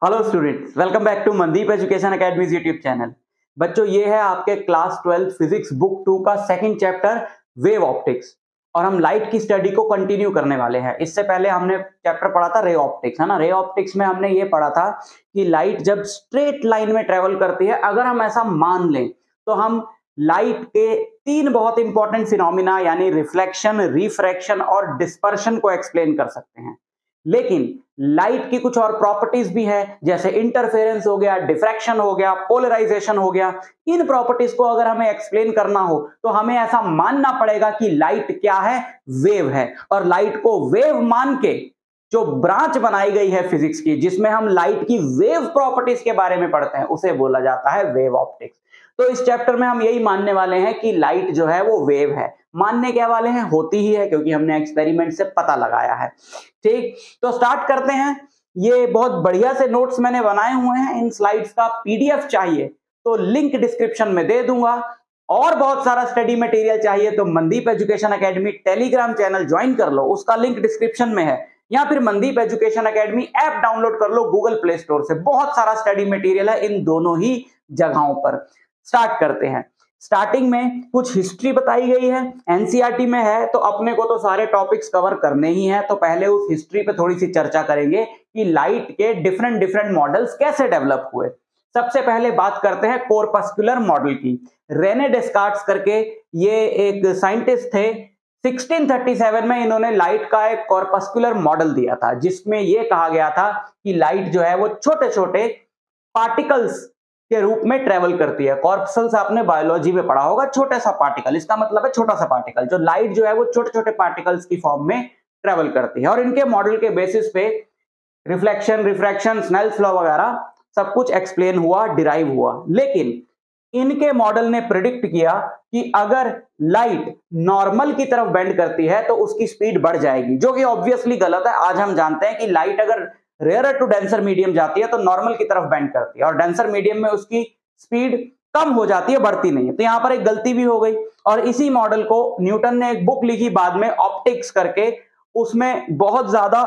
Hello students, welcome back to Mandeep education academy's YouTube channel. बच्चों, ये है आपके क्लास 12 फिजिक्स बुक 2 का सेकंड चैप्टर वेव ऑप्टिक्स और हम लाइट की स्टडी को कंटिन्यू करने वाले हैं। इससे पहले हमने चैप्टर पढ़ा था रे ऑप्टिक्स, है ना। रे ऑप्टिक्स में हमने ये पढ़ा था कि लाइट जब स्ट्रेट लाइन में ट्रेवल करती है, अगर हम ऐसा मान लें तो हम लाइट के तीन बहुत इंपॉर्टेंट फिनोमिना यानी रिफ्लेक्शन, रिफ्रैक्शन और डिस्पर्शन को एक्सप्लेन कर सकते हैं। लेकिन लाइट की कुछ और प्रॉपर्टीज भी है, जैसे इंटरफेरेंस हो गया, डिफ्रैक्शन हो गया, पोलराइजेशन हो गया। इन प्रॉपर्टीज को अगर हमें एक्सप्लेन करना हो तो हमें ऐसा मानना पड़ेगा कि लाइट क्या है, वेव है। और लाइट को वेव मान के जो ब्रांच बनाई गई है फिजिक्स की, जिसमें हम लाइट की वेव प्रॉपर्टीज के बारे में पढ़ते हैं, उसे बोला जाता है वेव ऑप्टिक्स। तो इस चैप्टर में हम यही मानने वाले हैं कि लाइट जो है वो वेव है। मानने क्या वाले हैं, होती ही है, क्योंकि हमने एक्सपेरिमेंट से पता लगाया है। ठीक, तो स्टार्ट करते हैं। ये बहुत बढ़िया से नोट्स मैंने बनाए हुए हैं। इन स्लाइड्स का पीडीएफ चाहिए तो लिंक डिस्क्रिप्शन में दे दूंगा, और बहुत सारा स्टडी मटेरियल चाहिए तो Mandeep education academy Telegram channel join कर लो, उसका लिंक डिस्क्रिप्शन में है। या फिर Mandeep education academy app download कर लो गूगल प्ले स्टोर से। बहुत सारा स्टडी मटेरियल है इन दोनों ही जगहों पर। स्टार्ट करते हैं। स्टार्टिंग में कुछ हिस्ट्री बताई गई है, एनसीईआरटी में है, तो अपने को तो सारे टॉपिक्स कवर करने ही है। तो पहले उस हिस्ट्री पे थोड़ी सी चर्चा करेंगे कि लाइट के डिफरेंट डिफरेंट मॉडल्स कैसे डेवलप हुए। सबसे पहले बात करते हैं कोरपस्कुलर मॉडल की। रेने डेस्कार्ट्स करके ये एक साइंटिस्ट थे। 1637 में इन्होंने लाइट का एक कॉर्पस्कुलर मॉडल दिया था, जिसमें यह कहा गया था कि लाइट जो है वो छोटे छोटे पार्टिकल्स के रूप में ट्रेवल करती है। कॉर्पस्कल्स आपने बायोलॉजी में पढ़ा होगा, छोटा सा पार्टिकल, इसका मतलब है छोटा सा पार्टिकल। जो लाइट जो है वो छोटे छोटे पार्टिकल्स की फॉर्म में ट्रेवल करती है। और इनके मॉडल के बेसिस पे रिफ्लेक्शन, रिफ्रैक्शन, स्नेल्स लॉ वगैरह सब कुछ एक्सप्लेन हुआ, डिराइव हुआ। लेकिन इनके मॉडल ने प्रिडिक्ट किया कि अगर लाइट नॉर्मल की तरफ बेंड करती है तो उसकी स्पीड बढ़ जाएगी, जो कि ऑब्वियसली गलत है। आज हम जानते हैं कि लाइट अगर रेयर टू डेंसर मीडियम जाती है तो नॉर्मल की तरफ बेंड करती है, और डेंसर मीडियम में उसकी स्पीड कम हो जाती है, बढ़ती नहीं है। तो यहां पर एक गलती भी हो गई। और इसी मॉडल को न्यूटन ने एक बुक लिखी बाद में ऑप्टिक्स करके, उसमें बहुत ज्यादा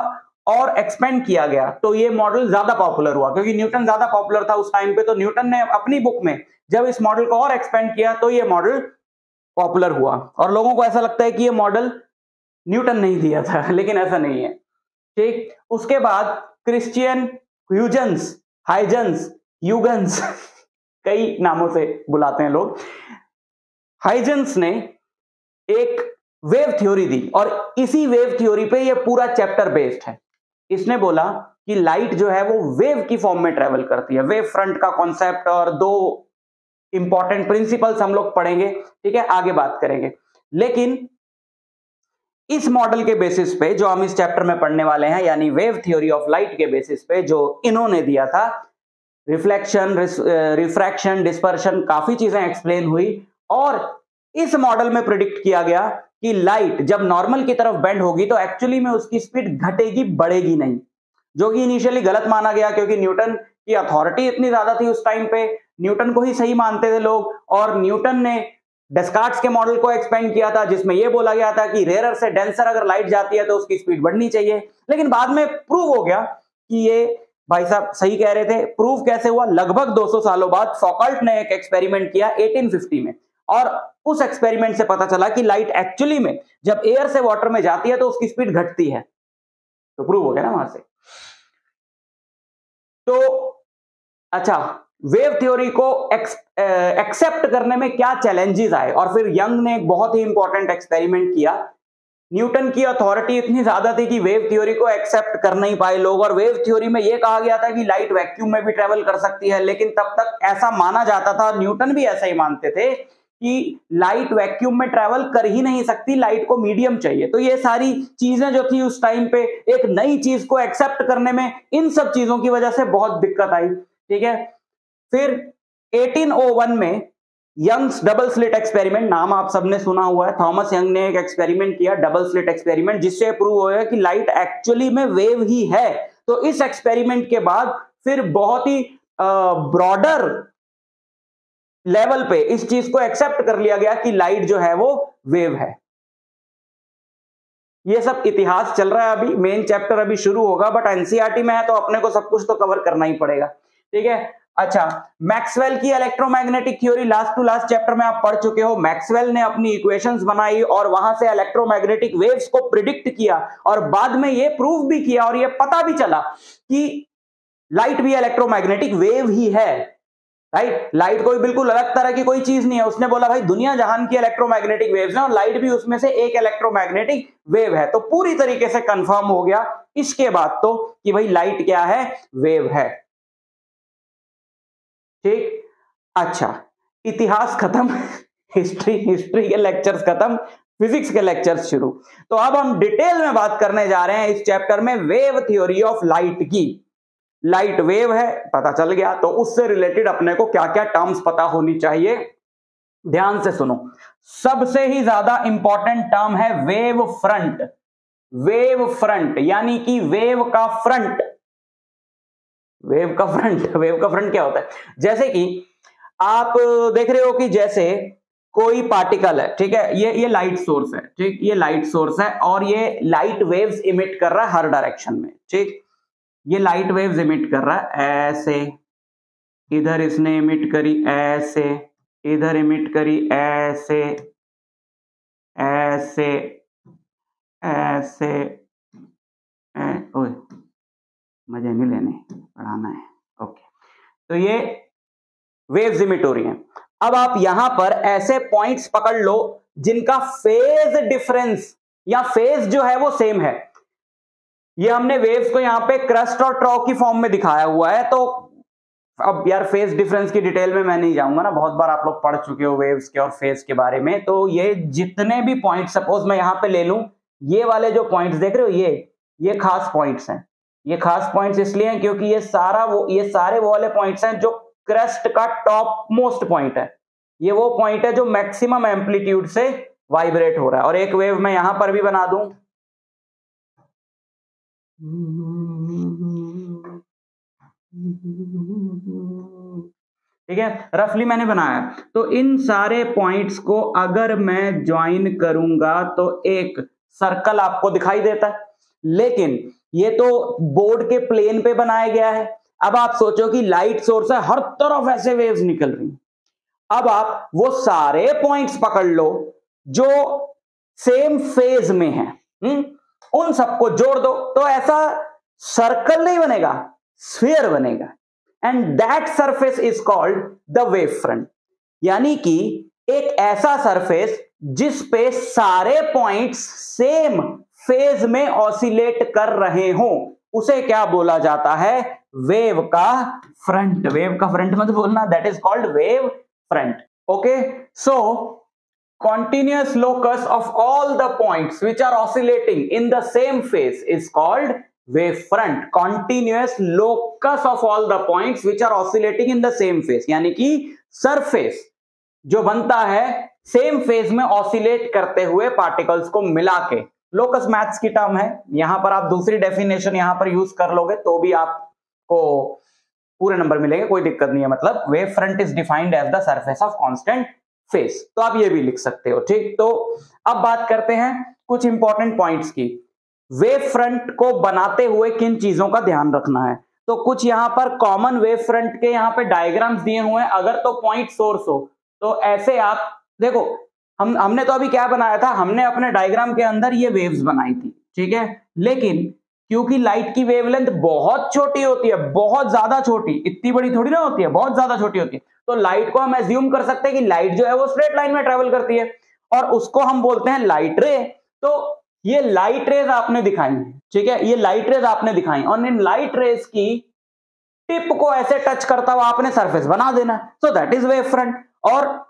और एक्सपेंड किया गया, तो ये मॉडल ज्यादा पॉपुलर हुआ। क्योंकि न्यूटन ज्यादा पॉपुलर था उस टाइम पे, तो न्यूटन ने अपनी बुक में जब इस मॉडल को और एक्सपेंड किया तो ये मॉडल पॉपुलर हुआ। और लोगों को ऐसा लगता है कि ये मॉडल न्यूटन नहीं दिया था, लेकिन ऐसा नहीं है। ठीक, उसके बाद क्रिश्चियन ह्यूजेंस, हाइजेंस, ह्यूगन्स कई नामों से बुलाते हैं लोग। हाइजेंस ने एक वेव थ्योरी दी, और इसी वेव थ्योरी पे ये पूरा चैप्टर बेस्ड है। इसने बोला कि लाइट जो है वो वेव की फॉर्म में ट्रेवल करती है। वेव फ्रंट का कॉन्सेप्ट और दो इंपॉर्टेंट प्रिंसिपल्स हम लोग पढ़ेंगे, ठीक है, आगे बात करेंगे। लेकिन इस मॉडल के बेसिस पे जो हम इस चैप्टर में पढ़ने वाले हैं, यानी वेव थ्योरी ऑफ लाइट के बेसिस पे जो इन्होंने दिया था, रिफ्लेक्शन, रिफ्रैक्शन, डिस्पर्शन, काफी चीजें एक्सप्लेन हुई। और इस मॉडल में प्रिडिक्ट किया गया कि लाइट जब नॉर्मल की तरफ बेंड होगी तो एक्चुअली में उसकी स्पीड घटेगी, बढ़ेगी नहीं, जो कि इनिशियली गलत माना गया। क्योंकि न्यूटन की अथॉरिटी इतनी ज्यादा थी उस टाइम पे, न्यूटन को ही सही मानते थे लोग। और न्यूटन ने डेस्कार्ट्स के मॉडल को एक्सपेंड किया था, जिसमें यह बोला गया था कि रेयर से डेंसर अगर लाइट जाती है तो उसकी स्पीड बढ़नी चाहिए। लेकिन बाद में प्रूव हो गया कि ये भाई साहब सही कह रहे थे। प्रूव कैसे हुआ? लगभग 200 सालों बाद फौकल्ट ने एक एक्सपेरिमेंट किया 1850 में, और उस एक्सपेरिमेंट से पता चला कि लाइट एक्चुअली में जब एयर से वाटर में जाती है तो उसकी स्पीड घटती है। तो प्रूव हो गया ना वहां से। तो अच्छा, वेव थ्योरी को एक्सेप्ट करने में क्या चैलेंजेस आए? और फिर यंग ने एक बहुत ही इंपॉर्टेंट एक्सपेरिमेंट किया। न्यूटन की अथॉरिटी इतनी ज्यादा थी कि वेव थ्योरी को एक्सेप्ट कर नहीं पाए लोग, और वेव थ्योरी में यह कहा गया था कि लाइट वैक्यूम में भी ट्रेवल कर सकती है। लेकिन तब तक ऐसा माना जाता था, न्यूटन भी ऐसा ही मानते थे कि लाइट वैक्यूम में ट्रेवल कर ही नहीं सकती, लाइट को मीडियम चाहिए। तो ये सारी चीजें जो थी उस टाइम पे, एक नई चीज को एक्सेप्ट करने में इन सब चीजों की वजह से बहुत दिक्कत आई। ठीक है, फिर 1801 में यंग्स डबल स्लिट एक्सपेरिमेंट, नाम आप सबने सुना हुआ है। थॉमस यंग ने एक एक्सपेरिमेंट किया, डबल स्लिट एक्सपेरिमेंट, जिससे प्रूव होगा कि लाइट एक्चुअली में वेव ही है। तो इस एक्सपेरिमेंट के बाद फिर बहुत ही ब्रॉडर लेवल पे इस चीज को एक्सेप्ट कर लिया गया कि लाइट जो है वो वेव है। ये सब इतिहास चल रहा है, अभी मेन चैप्टर अभी शुरू होगा, बट एनसीईआरटी में है तो अपने को सब कुछ तो कवर करना ही पड़ेगा, ठीक है। अच्छा, मैक्सवेल की electromagnetic theory last to last chapter में आप पढ़ चुके हो। मैक्सवेल ने अपनी इक्वेशंस बनाई और वहां से इलेक्ट्रोमैग्नेटिक वेव्स को प्रिडिक्ट किया और बाद में ये प्रूव भी किया और ये पता भी चला कि लाइट भी इलेक्ट्रोमैग्नेटिक वेव ही है, राइट। लाइट कोई बिल्कुल अलग तरह की कोई चीज नहीं है। उसने बोला भाई दुनिया जहान की इलेक्ट्रोमैग्नेटिक वेव्स हैं और लाइट भी उसमें से एक इलेक्ट्रोमैग्नेटिक वेव है, तो पूरी तरीके से कंफर्म हो गया इसके बाद तो कि भाई लाइट क्या है, वेव है, ठीक। अच्छा, इतिहास खत्म, हिस्ट्री के लेक्चर्स खत्म, फिजिक्स के लेक्चर्स शुरू। तो अब हम डिटेल में बात करने जा रहे हैं इस चैप्टर में वेव थ्योरी ऑफ लाइट की। लाइट वेव है, पता चल गया, तो उससे रिलेटेड अपने को क्या क्या टर्म्स पता होनी चाहिए, ध्यान से सुनो। सबसे ही ज्यादा इंपॉर्टेंट टर्म है वेव फ्रंट। वेव फ्रंट यानी कि वेव का फ्रंट। वेव का फ्रंट, वेव का फ्रंट क्या होता है? जैसे कि आप देख रहे हो कि जैसे कोई पार्टिकल है, ठीक है, ये लाइट सोर्स है, ठीक, ये लाइट सोर्स है और ये लाइट वेव्स इमिट कर रहा है हर डायरेक्शन में, ठीक। ये लाइट वेव्स इमिट कर रहा है ऐसे, इधर इसने इमिट करी ऐसे, इधर इमिट करी ऐसे, ऐसे, ऐसे, ओए मजे नहीं लेने, पढ़ाना है, ओके। तो ये वेव्स इमिट हो रही हैं। अब आप यहां पर ऐसे पॉइंट्स पकड़ लो जिनका फेज डिफरेंस या फेज जो है वो सेम है। ये हमने वेव्स को यहां पे क्रस्ट और ट्रॉ की फॉर्म में दिखाया हुआ है। तो अब यार फेज डिफरेंस की डिटेल में मैं नहीं जाऊंगा ना, बहुत बार आप लोग पढ़ चुके हो वेव्स के और फेज के बारे में। तो ये जितने भी पॉइंट, सपोज मैं यहां पे ले लूं, ये वाले जो पॉइंट्स देख रहे हो, ये खास पॉइंट्स हैं। ये खास पॉइंट्स इसलिए हैं क्योंकि ये सारे वो वाले पॉइंट्स हैं जो क्रस्ट का टॉप मोस्ट पॉइंट है। ये वो पॉइंट है जो मैक्सिमम एम्पलीट्यूड से वाइब्रेट हो रहा है। और एक वेव मैं यहां पर भी बना दूं, ठीक है, रफली मैंने बनाया। तो इन सारे पॉइंट्स को अगर मैं ज्वाइन करूंगा तो एक सर्कल आपको दिखाई देता है, लेकिन ये तो बोर्ड के प्लेन पे बनाया गया है। अब आप सोचो कि लाइट सोर्स है, हर तरफ ऐसे वेव्स निकल रही। अब आप वो सारे पॉइंट्स पकड़ लो जो सेम फेज में हैं, उन सबको जोड़ दो तो ऐसा सर्कल नहीं बनेगा, स्फीयर बनेगा। And that surface is called the wave front. यानी कि एक ऐसा सरफेस जिस पे सारे पॉइंट्स सेम फेज में ऑसिलेट कर रहे हों, उसे क्या बोला जाता है? वेव का फ्रंट। वेव का फ्रंट मत बोलना, that is called wave front. Okay, so continuous locus of all the points which are oscillating in the same phase is called wave front. Continuous locus of all the points which are oscillating in the same phase, यानी कि surface जो बनता है same phase में oscillate करते हुए particles को मिला के। लोकस मैथ्स की टर्म है, यहां पर आप दूसरी डेफिनेशन यहां पर यूज कर लोगे तो भी आपको पूरे नंबर मिलेंगे, कोई दिक्कत नहीं है। मतलब wave front is defined as the surface of constant phase, तो आप ये भी लिख सकते हो, ठीक। तो अब बात करते हैं कुछ इंपॉर्टेंट पॉइंट्स की। वेव फ्रंट को बनाते हुए किन चीजों का ध्यान रखना है? तो कुछ यहां पर कॉमन वेव फ्रंट के यहां पे डायग्राम्स दिए हुए हैं। अगर तो पॉइंट सोर्स हो तो ऐसे आप देखो, हमने तो अभी क्या बनाया था, हमने अपने डायग्राम के अंदर ये वेव्स बनाई थी, ठीक है। लेकिन क्योंकि लाइट की वेवलेंथ बहुत छोटी होती है, बहुत ज्यादा छोटी, इतनी बड़ी थोड़ी ना होती है, बहुत ज्यादा छोटी होती है, तो लाइट को हम एज्यूम कर सकते हैं कि लाइट जो है वो स्ट्रेट लाइन में ट्रेवल करती है और उसको हम बोलते हैं लाइट रे। तो ये लाइट रेज आपने दिखाई, ठीक है, ये लाइट रेज आपने दिखाई और इन लाइट रेज की टिप को ऐसे टच करता हुआ आपने सरफेस बना देना, so that is wave front. और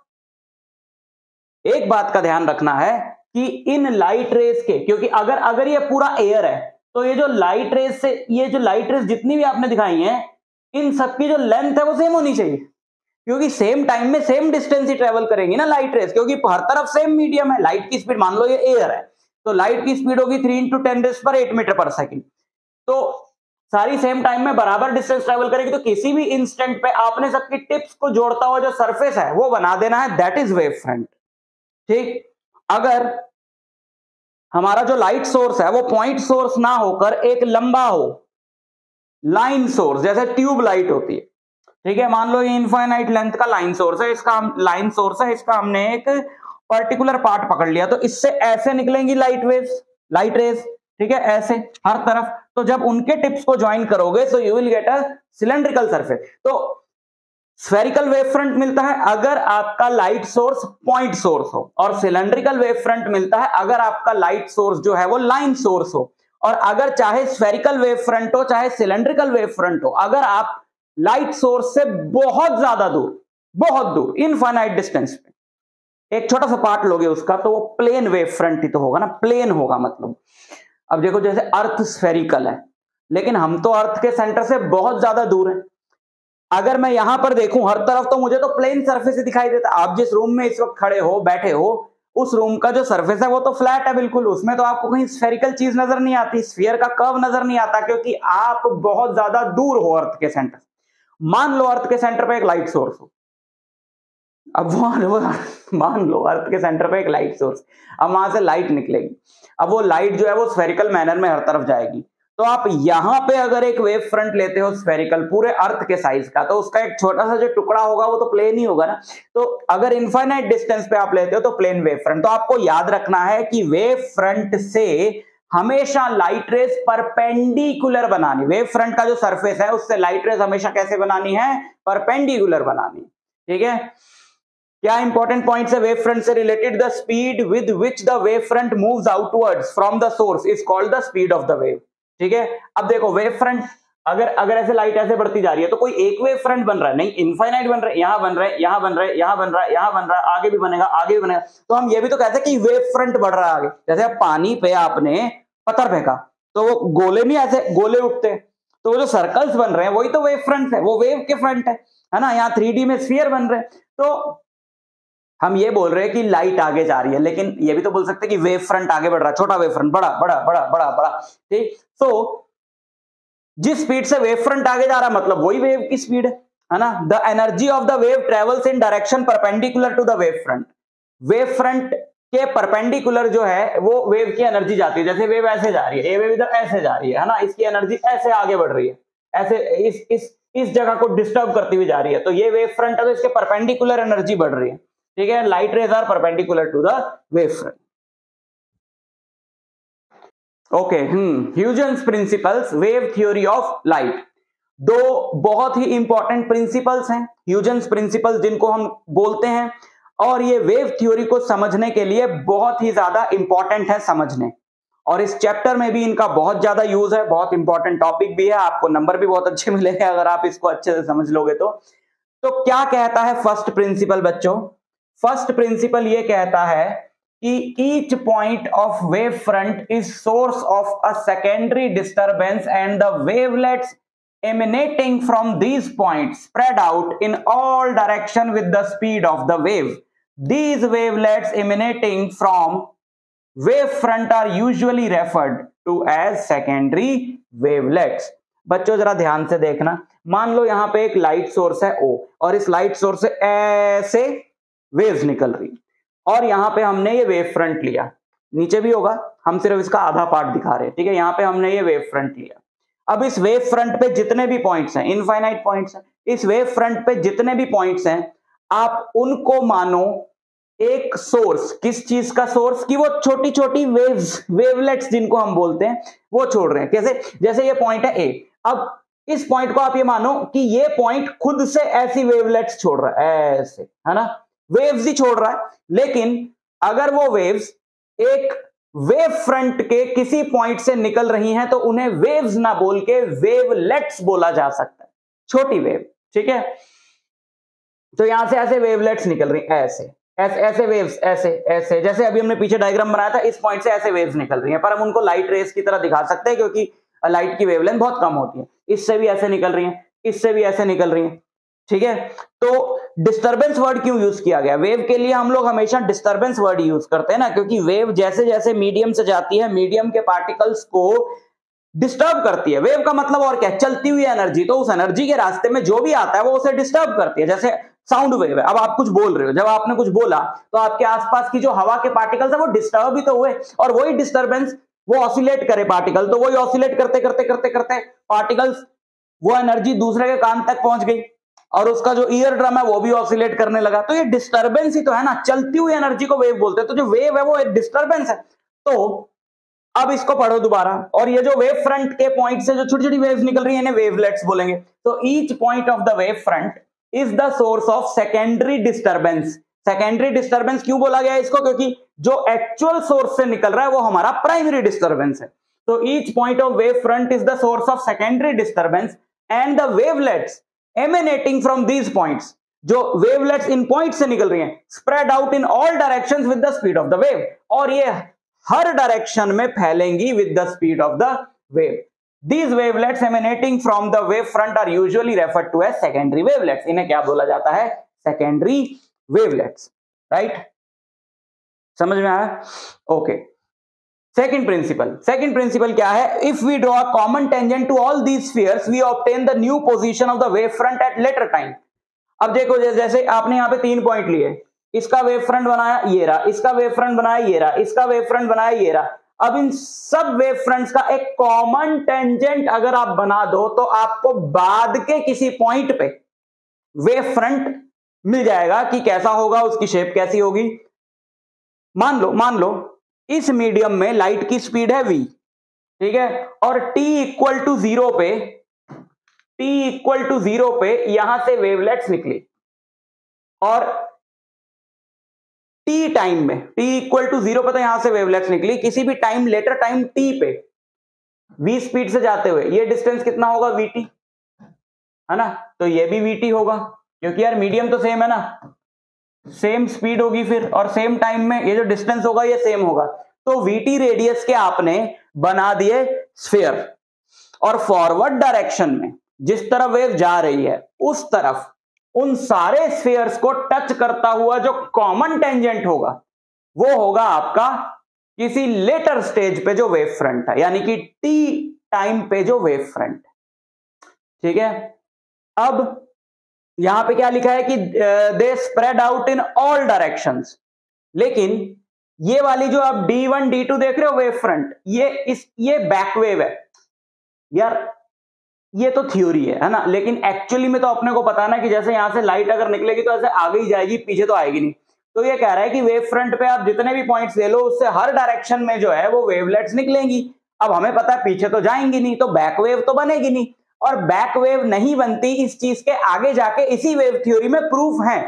एक बात का ध्यान रखना है कि इन लाइट रेज के, क्योंकि अगर ये पूरा एयर है तो ये जो लाइट रेज से, ये जो लाइट रेज जितनी भी आपने दिखाई हैं, इन सबकी जो लेंथ है वो सेम होनी चाहिए, क्योंकि सेम टाइम में सेम डिस्टेंस ही ट्रेवल करेंगी ना लाइट रेज, क्योंकि हर तरफ सेम मीडियम है। लाइट की स्पीड, मान लो ये एयर है तो लाइट की स्पीड होगी 3 × 10⁸ मीटर पर सेकंड, तो सारी सेम टाइम में बराबर डिस्टेंस ट्रेवल करेगी। तो किसी भी इंस्टेंट पे आपने सबकी टिप्स को जोड़ता हुआ जो सरफेस है वो बना देना है, दैट इज वेव फ्रंट, ठीक। अगर हमारा जो लाइट सोर्स है वो पॉइंट सोर्स ना होकर एक लंबा हो, लाइन सोर्स, जैसे ट्यूब लाइट होती है, ठीक है। मान लो ये इनफाइनाइट लेंथ का लाइन सोर्स है, इसका हमने एक पर्टिकुलर पार्ट पकड़ लिया, तो इससे ऐसे निकलेंगी लाइट रेज, ठीक है, ऐसे हर तरफ। तो जब उनके टिप्स को ज्वाइन करोगे तो you will get a cylindrical surface. तो स्फेरिकल वेव फ्रंट मिलता है अगर आपका लाइट सोर्स पॉइंट सोर्स हो, और सिलेंड्रिकल वेव फ्रंट मिलता है अगर आपका लाइट सोर्स जो है वो लाइन सोर्स हो। और अगर चाहे स्फेरिकल वेव फ्रंट हो चाहे सिलेंड्रिकल वेव फ्रंट हो, अगर आप लाइट सोर्स से बहुत ज्यादा दूर, बहुत दूर, इनफाइनाइट डिस्टेंस पे एक छोटा सा पार्ट लोगे उसका, तो वो प्लेन वेव फ्रंट ही तो होगा ना, प्लेन होगा मतलब। अब देखो जैसे अर्थ स्फेरिकल है, लेकिन हम तो अर्थ के सेंटर से बहुत ज्यादा दूर हैं। अगर मैं यहां पर देखूं हर तरफ, तो मुझे तो प्लेन सरफेस ही दिखाई देता। आप जिस रूम में इस वक्त खड़े हो, बैठे हो, उस रूम का जो सरफेस है वो तो फ्लैट है बिल्कुल, उसमें तो आपको कहीं स्फेरिकल चीज नजर नहीं आती, स्फीयर का कर्व नजर नहीं आता, क्योंकि आप बहुत ज्यादा दूर हो अर्थ के सेंटर। मान लो अर्थ के सेंटर पे एक लाइट सोर्स हो, अब मान लो अर्थ के सेंटर पे एक लाइट सोर्स, अब वहां से लाइट निकलेगी। अब वो लाइट जो है वो स्फेरिकल मैनर में हर तरफ जाएगी। तो आप यहां पे अगर एक वेव फ्रंट लेते हो स्फेरिकल पूरे अर्थ के साइज का, तो उसका एक छोटा सा जो टुकड़ा होगा वो तो प्लेन ही होगा ना। तो अगर इनफाइनाइट डिस्टेंस पे आप लेते हो तो प्लेन वेव फ्रंट। तो आपको याद रखना है कि वेव फ्रंट से हमेशा लाइट रेस परपेंडिकुलर बनानी, वेव फ्रंट का जो सरफेस है उससे लाइट रेस हमेशा कैसे बनानी है, परपेंडिकुलर बनानी, ठीक है। क्या इंपॉर्टेंट पॉइंट्स है वेव फ्रंट से related? The speed with which the wave front moves outwards from the source is called the speed of the wave, ठीक है। अब देखो वेव फ्रंट अगर ऐसे लाइट ऐसे बढ़ती जा रही है तो कोई एक वेव फ्रंट बन रहा है नहीं, इनफाइनाइट बन रहा है, यहां बन रहा है, यहां बन रहा है, यहां बन रहा है, यहां बन रहा है, आगे भी बनेगा, आगे भी बनेगा। तो हम ये भी तो कहते हैं कि वेव फ्रंट बढ़ रहा है आगे। जैसे अब पानी पे आपने पत्थर फेंका तो वो गोले नहीं ऐसे गोले उठते, तो वो जो सर्कल्स बन रहे हैं वही तो वेव फ्रंट है, वो वेव के फ्रंट है ना। यहाँ 3D में स्फीयर बन रहे हैं। तो हम ये बोल रहे हैं कि लाइट आगे जा रही है, लेकिन ये भी तो बोल सकते हैं कि वेव फ्रंट आगे बढ़ रहा है, छोटा वेव फ्रंट, बड़ा बड़ा बड़ा बड़ा बड़ा, ठीक। तो जिस स्पीड से वेव फ्रंट आगे जा रहा है मतलब वही वेव की स्पीड है ना। The energy of the wave travels in direction perpendicular to the wavefront. Wavefront के परपेंडिकुलर जो है वो वेव की एनर्जी जाती है। जैसे वेव ऐसे जा रही है, ये वेव इधर ऐसे जा रही है ना, इसकी एनर्जी ऐसे आगे बढ़ रही है, ऐसे इस जगह को डिस्टर्ब करती हुई जा रही है। तो ये वेव फ्रंट है, तो इसके परपेंडिकुलर एनर्जी बढ़ रही है, ठीक है। Light rays are perpendicular to the wavefront. Okay, Huygens principles, wave theory of light. दो बहुत ही इंपॉर्टेंट प्रिंसिपल्स हैं ह्यूजेंस प्रिंसिपल्स, जिनको हम बोलते हैं, और ये वेव थ्योरी को समझने के लिए बहुत ही ज्यादा इंपॉर्टेंट है समझने। और इस चैप्टर में भी इनका बहुत ज्यादा यूज है, बहुत इंपॉर्टेंट टॉपिक भी है, आपको नंबर भी बहुत अच्छे मिलेंगे अगर आप इसको अच्छे से समझ लोगे तो। क्या कहता है फर्स्ट प्रिंसिपल बच्चों? फर्स्ट प्रिंसिपल ये कहता है कि each point of wave front is source of a secondary disturbance and the wavelets emanating from these points spread out in all direction with the speed of the wave. These wavelets emanating from wave front are usually referred to as secondary wavelets. बच्चों जरा ध्यान से देखना, मान लो यहां पे एक light source है O, और इस लाइट सोर्स से ऐसे वेव्स निकल रही, और यहां पे हमने ये वेव फ्रंट लिया, नीचे भी होगा, हम सिर्फ इसका आधा पार्ट दिखा रहे हैं, ठीक है। यहां पे हमने ये वेव फ्रंट लिया। अब इस वेव फ्रंट पे जितने भी पॉइंट्स हैं, इनफाइनाइट पॉइंट्स हैं, इस वेव फ्रंट पे जितने भी पॉइंट्स हैं, आप उनको मानो एक सोर्स। किस चीज का सोर्स? कि वो छोटी छोटी वेव्स, वेवलेट्स जिनको हम बोलते हैं, वो छोड़ रहे हैं। कैसे? जैसे ये पॉइंट है ए, अब इस पॉइंट को आप ये मानो कि ये पॉइंट खुद से ऐसी वेवलेट्स छोड़ रहा है, ऐसे, है ना, वेव्स ही छोड़ रहा है। लेकिन अगर वो वेव्स एक वेव फ्रंट के किसी पॉइंट से निकल रही हैं तो उन्हें वेव्स ना बोल के वेवलेट्स बोला जा सकता है, छोटी वेव, ठीक है। तो यहां से ऐसे वेवलेट्स निकल रही, ऐसे वेव्स, ऐसे जैसे अभी हमने पीछे डायग्राम बनाया था, इस पॉइंट से ऐसे वेव्स निकल रही हैं, पर हम उनको लाइट रेस की तरह दिखा सकते हैं क्योंकि लाइट की वेवलेंथ बहुत कम होती है। इससे भी ऐसे निकल रही है, इससे भी ऐसे निकल रही है, ठीक है। तो डिस्टर्बेंस वर्ड क्यों यूज किया गया? वेव के लिए हम लोग हमेशा डिस्टर्बेंस वर्ड यूज करते हैं ना, क्योंकि वेव जैसे जैसे मीडियम से जाती है, मीडियम के पार्टिकल्स को डिस्टर्ब करती है। वेव का मतलब और क्या? चलती हुई एनर्जी। तो उस एनर्जी के रास्ते में जो भी आता है वो उसे डिस्टर्ब करती है। जैसे साउंड वेव है। अब आप कुछ बोल रहे हो, जब आपने कुछ बोला तो आपके आसपास की जो हवा के पार्टिकल्स है वो डिस्टर्ब भी तो हुए, और वही डिस्टर्बेंस वो ऑसिलेट करे पार्टिकल, तो वही ऑसिलेट करते करते करते करते पार्टिकल्स वो एनर्जी दूसरे के कान तक पहुंच गई, और उसका जो ईयर ड्रम है वो भी ऑसिलेट करने लगा। तो ये डिस्टर्बेंस ही तो है ना, चलती हुई एनर्जी को वेव बोलते हैं। तो जो वेव है वो एक डिस्टर्बेंस है। तो अब इसको पढ़ो दोबारा, और ये जो वेव फ्रंट के पॉइंट से जो छोटी छोटी वेव्स निकल रही है इन्हें वेवलेट्स बोलेंगे। तो each point of the wave front is the source of secondary disturbance. Secondary disturbance क्यों बोला गया इसको? क्योंकि जो एक्चुअल सोर्स से निकल रहा है वो हमारा प्राइमरी डिस्टर्बेंस है। तो each point of wave front is the source of secondary disturbance and the wavelets emanating from these points, जो वेवलेट्स इन पॉइंट से निकल रही हैं, spread out in all directions with the speed of the wave, और ये हर direction में फैलेंगी with the speed of the wave. These wavelets emanating from the wave front are usually referred to as secondary wavelets. इन्हें क्या बोला जाता है? Secondary wavelets, right? समझ में आया? Okay. Second principle क्या है? If we draw a common tangent to all these spheres, we obtain the new position of the wave front at later time. अब देखो, जैसे आपने यहाँ पे 3 पॉइंट लिए, इसका वेव फ्रंट बनाया ये रहा, इसका वेव फ्रंट बनाया ये रहा, इसका वेव फ्रंट बनाया ये रहा। अब इन सब वेव फ्रंट्स का एक कॉमन टेंजेंट अगर आप बना दो तो आपको बाद के किसी पॉइंट पे वेव फ्रंट मिल जाएगा कि कैसा होगा, उसकी शेप कैसी होगी। मान लो इस मीडियम में लाइट की स्पीड है v, ठीक है, और t इक्वल टू 0 पे यहां से वेवलेट्स निकली, और t टाइम में t इक्वल टू 0 पे तो यहां से वेवलेट्स निकली, किसी भी टाइम लेटर टाइम t पे v स्पीड से जाते हुए ये डिस्टेंस कितना होगा? vt, है ना? तो ये भी vt होगा, क्योंकि यार मीडियम तो सेम है ना, सेम स्पीड होगी फिर, और सेम टाइम में ये जो डिस्टेंस होगा ये सेम होगा। तो vt रेडियस के आपने बना दिए स्फीयर, और फॉरवर्ड डायरेक्शन में जिस तरफ वेव जा रही है उस तरफ उन सारे स्फीयर्स को टच करता हुआ जो कॉमन टेंजेंट होगा वो होगा आपका किसी लेटर स्टेज पे जो वेव फ्रंट है, यानी कि t टाइम पे जो वेव फ्रंट, ठीक है। अब यहां पे क्या लिखा है कि they spread out in all directions, लेकिन ये वाली जो आप D1 D2 देख रहे हो वेव फ्रंट, ये बैक वेव है यार, ये तो थ्योरी है ना, लेकिन एक्चुअली में तो अपने को पता ना कि जैसे यहां से लाइट अगर निकलेगी तो ऐसे आगे ही जाएगी, पीछे तो आएगी नहीं। तो ये कह रहा है कि वेव फ्रंट पे आप जितने भी पॉइंट्स ले लो उससे हर डायरेक्शन में जो है वो वेवलेट्स निकलेंगी। अब हमें पता है पीछे तो जाएंगी नहीं, तो बैक वेव तो बनेगी नहीं, और बैक वेव नहीं बनती इस चीज के आगे जाके इसी वेव थ्योरी में प्रूफ है,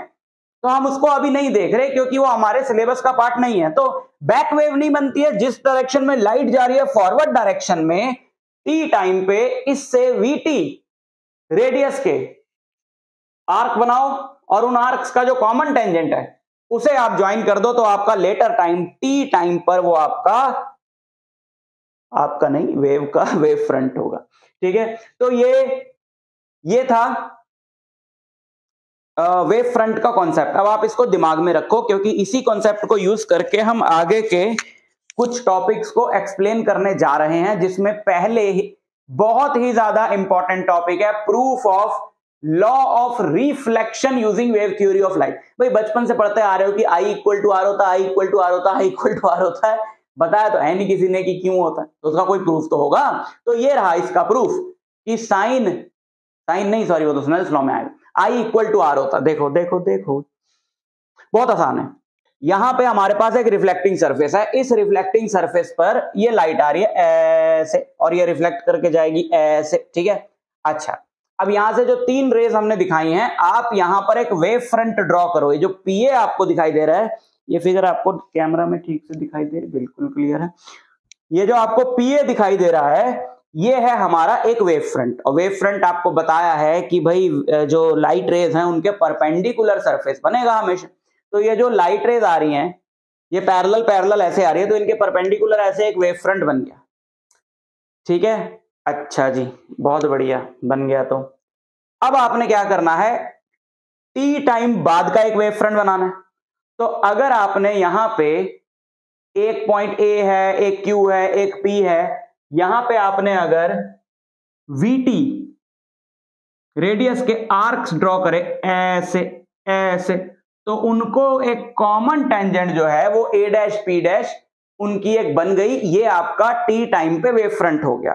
तो हम उसको अभी नहीं देख रहे क्योंकि वो हमारे सिलेबस का पार्ट नहीं है। तो बैक वेव नहीं बनती है जिस डायरेक्शन में लाइट जा रही है फॉरवर्ड डायरेक्शन में t टाइम पे, इससे vt रेडियस के आर्क बनाओ और उन आर्क्स का जो कॉमन टेंजेंट है उसे आप ज्वाइन कर दो, तो आपका लेटर टाइम t टाइम पर वो आपका नहीं वेव का वेव फ्रंट होगा, ठीक है। तो ये था वेव फ्रंट का कॉन्सेप्ट। अब आप इसको दिमाग में रखो क्योंकि इसी कॉन्सेप्ट को यूज करके हम आगे के कुछ टॉपिक्स को एक्सप्लेन करने जा रहे हैं, जिसमें पहले ही बहुत ही ज्यादा इंपॉर्टेंट टॉपिक है proof of law of reflection using wave theory of light. भाई बचपन से पढ़ते आ रहे हो कि I इक्वल टू आर होता है, I इक्वल टू आर होता है, I इक्वल टू आर होता है, बताया तो है नहीं किसी ने कि क्यों होता है, तो उसका कोई प्रूफ तो होगा। तो ये रहा इसका प्रूफ कि साइन नहीं, सॉरी वो तो स्नेल्स लॉ में आएगा, I इक्वल टू आर होता है। देखो देखो देखो, बहुत आसान है। यहां पे हमारे पास एक रिफ्लेक्टिंग सरफेस है, इस रिफ्लेक्टिंग सरफेस पर ये लाइट आ रही है ऐसे, और ये रिफ्लेक्ट करके जाएगी ऐसे, ठीक है। अच्छा, अब यहां से जो 3 रेज हमने दिखाई हैं, आप यहां पर एक वेव फ्रंट ड्रॉ करो। ये जो PA आपको दिखाई दे रहा है, ये फिगर आपको कैमरा में ठीक से दिखाई दे, बिल्कुल क्लियर है। ये जो आपको PA दिखाई दे रहा है ये है हमारा एक वेव फ्रंट, और वेव फ्रंट आपको बताया है कि भाई जो लाइट रेज हैं उनके परपेंडिकुलर सरफेस बनेगा हमेशा। तो ये जो लाइट रेज आ रही हैं ये पैरेलल ऐसे आ रही है, तो इनके परपेंडिकुलर ऐसे एक वेव फ्रंट बन गया, ठीक है। अच्छा जी, बहुत बढ़िया बन गया। तो अब आपने क्या करना है, t टाइम बाद का एक वेव फ्रंट बनाना है। तो अगर आपने यहां पे एक पॉइंट A है, एक Q है, एक P है, यहां पे आपने अगर vt रेडियस के आर्क्स ड्रॉ करे ऐसे ऐसे, तो उनको एक कॉमन टेंजेंट जो है वो a डैश p डैश उनकी एक बन गई, ये आपका t टाइम पे वेव फ्रंट हो गया,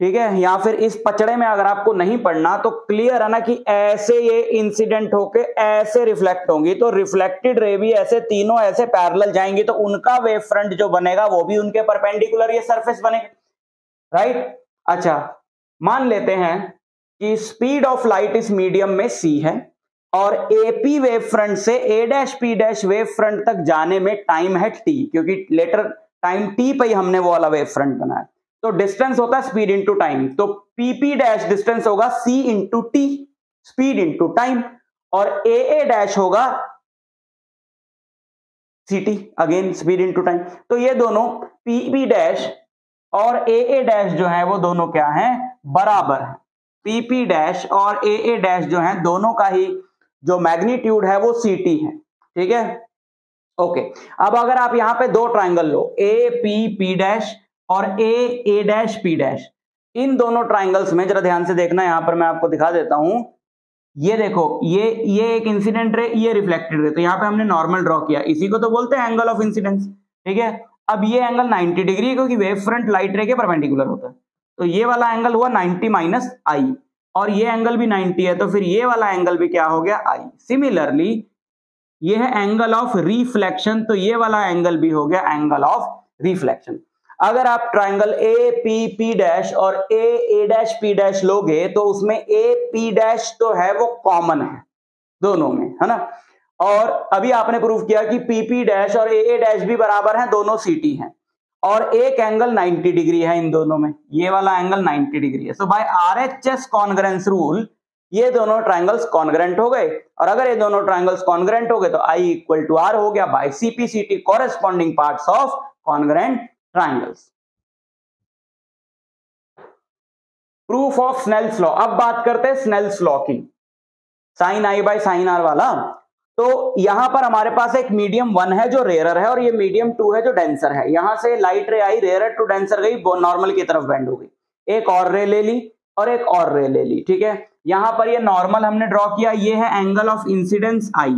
ठीक है। या फिर इस पचड़े में अगर आपको नहीं पढ़ना तो क्लियर है ना कि ऐसे ये इंसिडेंट होके ऐसे रिफ्लेक्ट होंगी, तो रिफ्लेक्टेड रे भी ऐसे तीनों ऐसे पैरेलल जाएंगी, तो उनका वेव फ्रंट जो बनेगा वो भी उनके परपेंडिकुलर ये सरफेस बनेगा, राइट। अच्छा, मान लेते हैं कि स्पीड ऑफ लाइट इस मीडियम में c है और AP वेव फ्रंट से a dash p dash wave front तक जाने में टाइम है t, क्योंकि लेटर टाइम t पे ही हमने वो वाला वेव फ्रंट बनाया, तो डिस्टेंस होता है स्पीड इंटू टाइम, तो PP डैश डिस्टेंस होगा c into t, speed into time, और AA डैश होगा ct, again speed into time. तो ये दोनों PP डैश और AA डैश जो है वो दोनों क्या हैं, बराबर है। PP डैश और AA डैश जो है दोनों का ही जो मैग्नीट्यूड है वो CT है, ठीक है, ओके। अब अगर आप यहां पे दो ट्राइंगल लो, APP डैश और AA डैश P डैश, इन दोनों ट्राइंगल्स में जरा ध्यान से देखना, यहां पर मैं आपको दिखा देता हूं, ये देखो, ये एक इंसिडेंट रे, ये रिफ्लेक्टेड रे, तो यहां पे हमने नॉर्मल ड्रॉ किया, इसी को तो बोलते हैं एंगल ऑफ इंसिडेंस, ठीक है। अब ये एंगल 90 डिग्री है क्योंकि वेव फ्रंट लाइट रे के परपेंडिकुलर होता है, तो ये वाला एंगल हुआ 90 माइनस आई, और ये एंगल भी 90 है, तो फिर ये वाला एंगल भी क्या हो गया, आई। सिमिलरली ये है एंगल ऑफ रिफ्लेक्शन, तो ये वाला एंगल भी हो गया एंगल ऑफ रिफ्लेक्शन। अगर आप ट्राइंगल APP डैश और AA डैश P डैश लोगे तो उसमें AP डैश तो है वो कॉमन है दोनों में, है ना, और अभी आपने प्रूव किया कि PP डैश और AA डैश भी बराबर हैं, दोनों CT हैं, और एक एंगल 90 डिग्री है इन दोनों में, ये वाला एंगल 90 डिग्री है। सो बाय RHS कॉन्ग्रेंस रूल ये दोनों ट्राइंगल्स कॉन्ग्रेंट हो गए, और अगर ये दोनों ट्राइंगल्स कॉन्ग्रेंट हो गए तो I इक्वल टू R हो गया by CP/CT corresponding parts of congruent triangles. Proof of Snell's law, अब बात करते हैं स्नेल्स लॉ की, sine I by sine R वाला। तो यहां पर हमारे पास एक मीडियम 1 है जो रेयरर है और ये मीडियम 2 है जो डेंसर है, यहां से लाइट रे आई, रेयरर टू डेंसर गई, नॉर्मल की तरफ बेंड हो गई, एक और रे ले ली और एक और रे ले ली, ठीक है। यहां पर ये नॉर्मल हमने ड्रॉ किया, ये है एंगल ऑफ इंसिडेंस आई,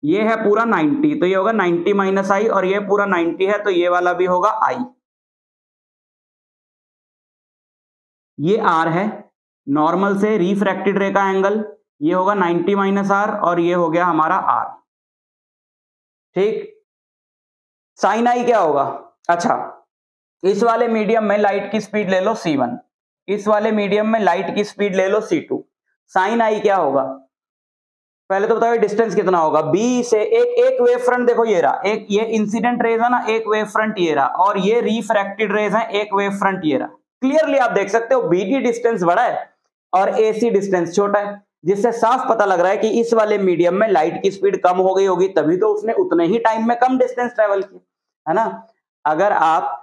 ये है पूरा 90, तो ये होगा 90 माइनस आई, और ये पूरा 90 है तो ये वाला भी होगा आई, ये R है, नॉर्मल से रिफ्रैक्टेड रे का एंगल ये होगा 90 माइनस R, और ये हो गया हमारा R, ठीक। साइन I क्या होगा, अच्छा इस वाले मीडियम में लाइट की स्पीड ले लो c1, इस वाले मीडियम में लाइट की स्पीड ले लो c2, साइन I क्या होगा, पहले तो बताओ डिस्टेंस कितना होगा, B से एक वेव फ्रंट, देखो ये रहा, एक ये इंसिडेंट रेज है ना, एक वेव फ्रंट ये रहा, और ये रिफ्रैक्टेड रेज है, एक वेव फ्रंट ये रहा, क्लियरली आप देख सकते हो BD डिस्टेंस बड़ा है और AC डिस्टेंस छोटा है, जिससे साफ पता लग रहा है कि इस वाले मीडियम में लाइट की स्पीड कम हो गई होगी, तभी तो उसने उतने ही टाइम में कम डिस्टेंस ट्रेवल किया, है ना। अगर आप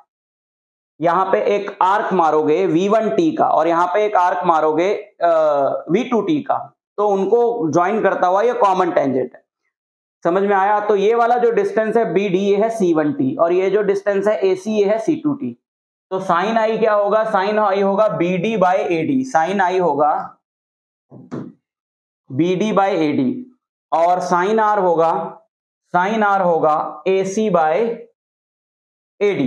यहां पे एक आर्क मारोगे V1t का और यहां पे एक आर्क मारोगे V2t का, तो उनको ज्वाइन करता हुआ ये कॉमन टेंजेंट है, समझ में आया। तो ये वाला जो डिस्टेंस है BD ये है C1t, और ये जो डिस्टेंस है AC ये है C2t, तो साइन I क्या होगा, साइन I होगा BD by AD, sine I होगा BD बाय AD, और साइन R होगा AC by AD,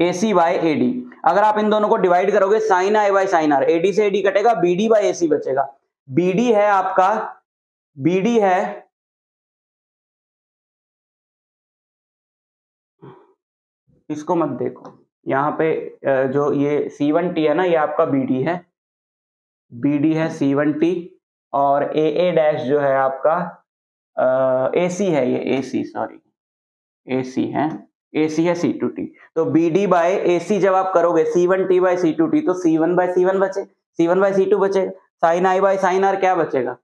AC by AD। अगर आप इन दोनों को डिवाइड करोगे sine I by sine R, AD से AD कटेगा, BD बाय AC बचेगा, BD है आपका, BD है इसको मत देखो, यहां पे जो ये C1t है ना, ये आपका BD है, C1t, और AA डैश जो है आपका AC है, ये AC सॉरी AC है, AC है C2t, तो BD बाय AC जब आप करोगे C1t बाय C2t तो C1 बाय C1 बचे, C1 बाय C2 बचेगा, sine I by sine R क्या बचेगा,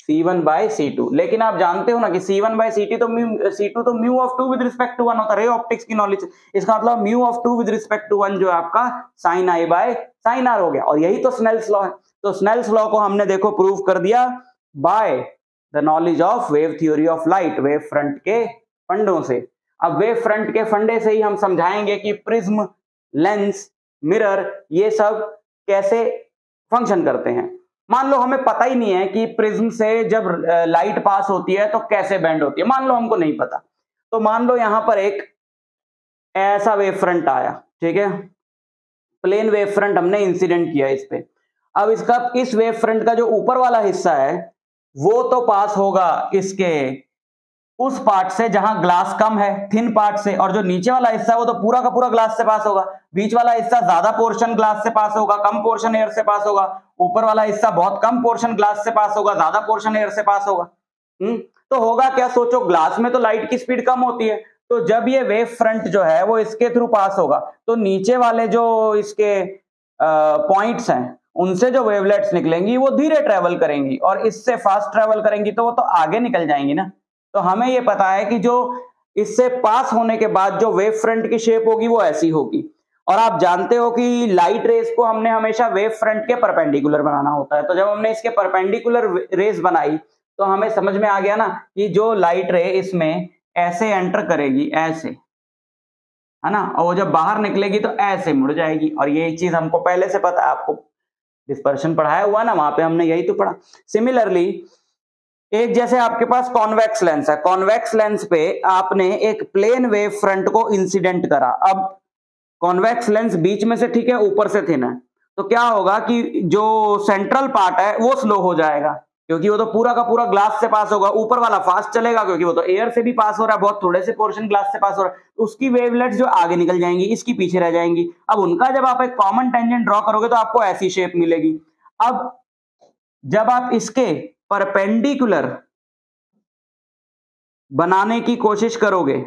C1 बाय C2। लेकिन आप जानते हो ना कि C1 बाय C2 तो mu of 2 with respect to 1 होता है, रे ऑप्टिक्स की नॉलेज, इसका मतलब mu of 2 with respect to 1 जो है आपका sine I by sine R हो गया, और यही तो स्नेल्स लॉ है। तो स्नेल्स लॉ को हमने देखो प्रूव कर दिया by the knowledge of wave theory of light, wave front के फंडों से। अब वेव फ्रंट के फंडे से ही हम समझाएंगे कि प्रिज्म, लेंस, मिरर ये सब कैसे फंक्शन करते हैं। मान लो हमें पता ही नहीं है कि प्रिज्म से जब लाइट पास होती है तो कैसे बेंड होती है, मान लो हमको नहीं पता, तो मान लो यहां पर एक ऐसा वेव फ्रंट आया, ठीक है, प्लेन वेव फ्रंट हमने इंसिडेंट किया इस पे। अब इस वेव फ्रंट का जो ऊपर वाला हिस्सा है वो तो पास होगा इसके उस पार्ट से जहां ग्लास कम है, थिन पार्ट से, और जो नीचे वाला हिस्सा है वो तो पूरा का पूरा ग्लास से पास होगा। बीच वाला हिस्सा ज्यादा पोर्शन ग्लास से पास होगा, कम पोर्शन एयर से पास होगा। ऊपर वाला हिस्सा बहुत कम पोर्शन ग्लास से पास होगा, ज्यादा पोर्शन एयर से पास होगा। तो होगा क्या, सोचो, ग्लास में तो लाइट की स्पीड कम होती है, तो जब ये वेव फ्रंट जो है वो इसके थ्रू पास होगा तो नीचे वाले जो इसके पॉइंट्स हैं उनसे जो वेवलेट्स निकलेंगी वो धीरे ट्रेवल करेंगी, और इससे फास्ट ट्रेवल करेंगी तो वो तो आगे निकल जाएंगी ना। तो हमें ये पता है कि जो इससे पास होने के बाद जो वेव फ्रंट की शेप होगी वो ऐसी होगी। और आप जानते हो कि लाइट रेस को हमने हमेशा वेव फ्रंट के परपेंडिकुलर बनाना होता है, तो जब हमने इसके परपेंडिकुलर रेस बनाई तो हमें समझ में आ गया ना कि जो लाइट रे इसमें ऐसे एंटर करेगी, ऐसे, है ना, और वो जब बाहर निकलेगी तो ऐसे मुड़ जाएगी। और ये चीज हमको पहले से पता है, आपको डिस्पर्शन पढ़ाया हुआ ना, वहां पे हमने यही तो पढ़ा। सिमिलरली एक जैसे आपके पास कॉन्वेक्स लेंस है, कॉन्वेक्स लेंस पे आपने एक प्लेन वेव फ्रंट को इंसिडेंट करा। अब कॉन्वेक्स लेंस बीच में से ठीक है, ऊपर से थिन है, तो क्या होगा कि जो सेंट्रल पार्ट है वो स्लो हो जाएगा क्योंकि वो तो पूरा का पूरा ग्लास से पास होगा। ऊपर वाला फास्ट चलेगा क्योंकि वो तो एयर से भी पास हो रहा है, बहुत थोड़े से पोर्शन ग्लास से पास हो रहा है, तो उसकी वेवलेट्स जो आगे निकल जाएंगी, इसकी पीछे रह जाएंगी। अब उनका जब आप एक कॉमन टेंजेंट ड्रॉ करोगे तो आपको ऐसी शेप मिलेगी। अब जब आप इसके परपेंडिकुलर बनाने की कोशिश करोगे,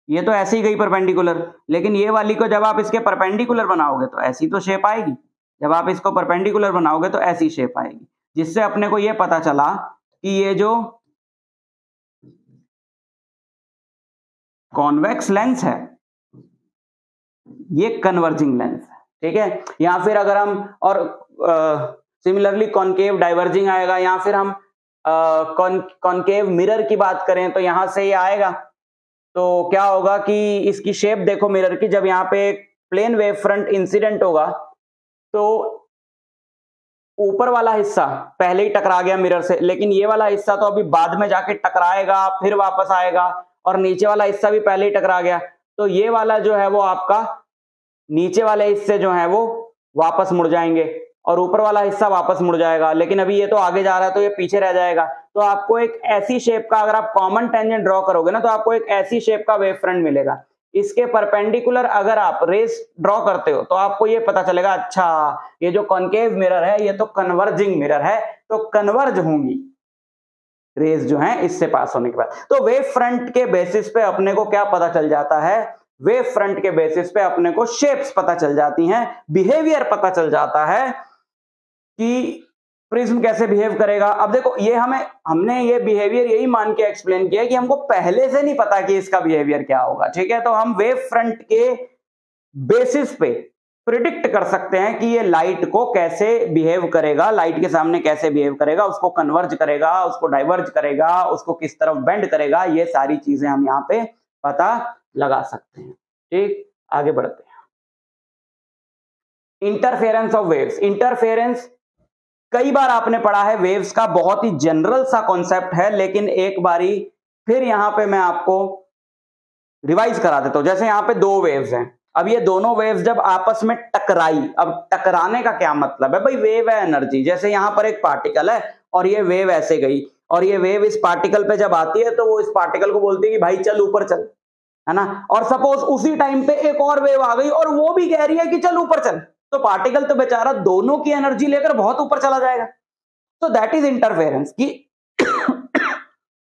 ये तो ऐसे ही गई परपेंडिकुलर, लेकिन ये वाली को जब आप इसके परपेंडिकुलर बनाओगे तो ऐसी तो शेप आएगी, जब आप इसको परपेंडिकुलर बनाओगे तो ऐसी शेप आएगी, जिससे अपने को ये पता चला कि ये जो कॉन्वेक्स लेंस है ये कन्वर्जिंग लेंस है, ठीक है। या फिर अगर हम और सिमिलरली कॉनकेव डाइवर्जिंग आएगा, या फिर हम कॉनकेव मिरर की बात करें तो यहां से ये आएगा। तो क्या होगा कि इसकी शेप देखो मिरर की, जब यहाँ पे प्लेन वेव फ्रंट इंसिडेंट होगा तो ऊपर वाला हिस्सा पहले ही टकरा गया मिरर से, लेकिन ये वाला हिस्सा तो अभी बाद में जाके टकराएगा, फिर वापस आएगा, और नीचे वाला हिस्सा भी पहले ही टकरा गया, तो ये वाला जो है वो आपका नीचे वाले हिस्से जो है वो वापस मुड़ जाएंगे और ऊपर वाला हिस्सा वापस मुड़ जाएगा। लेकिन अभी ये तो आगे जा रहा है तो ये पीछे रह जाएगा। तो आपको एक ऐसी शेप का, अगर आप कॉमन टेंजेंट ड्रॉ करोगे ना, तो आपको एक ऐसी शेप का वेव फ्रंट मिलेगा। इसके परपेंडिकुलर अगर आप रेस ड्रॉ करते हो तो आपको ये पता चलेगा, अच्छा ये जो कॉनकेव मिरर है ये तो कन्वर्जिंग मिरर है, तो कन्वर्ज होंगी रेस जो है इससे पास होने के बाद। तो वेव फ्रंट के बेसिस पे अपने को क्या पता चल जाता है, वेव फ्रंट के बेसिस पे अपने को शेप्स पता चल जाती हैं, बिहेवियर पता चल जाता है कि प्रिज्म कैसे बिहेव करेगा। अब देखो ये हमने ये बिहेवियर यही मान के एक्सप्लेन किया कि हमको पहले से नहीं पता कि इसका बिहेवियर क्या होगा, ठीक है। तो हम वेव फ्रंट के बेसिस पे प्रिडिक्ट कर सकते हैं कि ये लाइट को कैसे बिहेव करेगा, लाइट के सामने कैसे बिहेव करेगा, उसको कन्वर्ज करेगा, उसको डाइवर्ज करेगा, उसको किस तरफ बेंड करेगा, ये सारी चीजें हम यहाँ पे पता लगा सकते हैं। ठीक, आगे बढ़ते हैं। Interference of waves. इंटरफेरेंस कई बार आपने पढ़ा है, वेव्स का बहुत ही जनरल सा कॉन्सेप्ट है, लेकिन एक बारी फिर यहां पे मैं आपको रिवाइज करा देता हूं। जैसे यहां पे दो वेव्स हैं, अब ये दोनों वेव्स जब आपस में टकराई, अब टकराने का क्या मतलब है भाई, वेव है एनर्जी। जैसे यहां पर एक पार्टिकल है और ये वेव ऐसे गई, और ये वेव इस पार्टिकल पे जब आती है तो वो इस पार्टिकल को बोलती है कि भाई चल ऊपर चल, है ना। और सपोज उसी टाइम पे एक और वेव आ गई और वो भी कह रही है कि चल ऊपर चल, तो पार्टिकल तो बेचारा दोनों की एनर्जी लेकर बहुत ऊपर चला जाएगा। तो दैट इज इंटरफेरेंस कि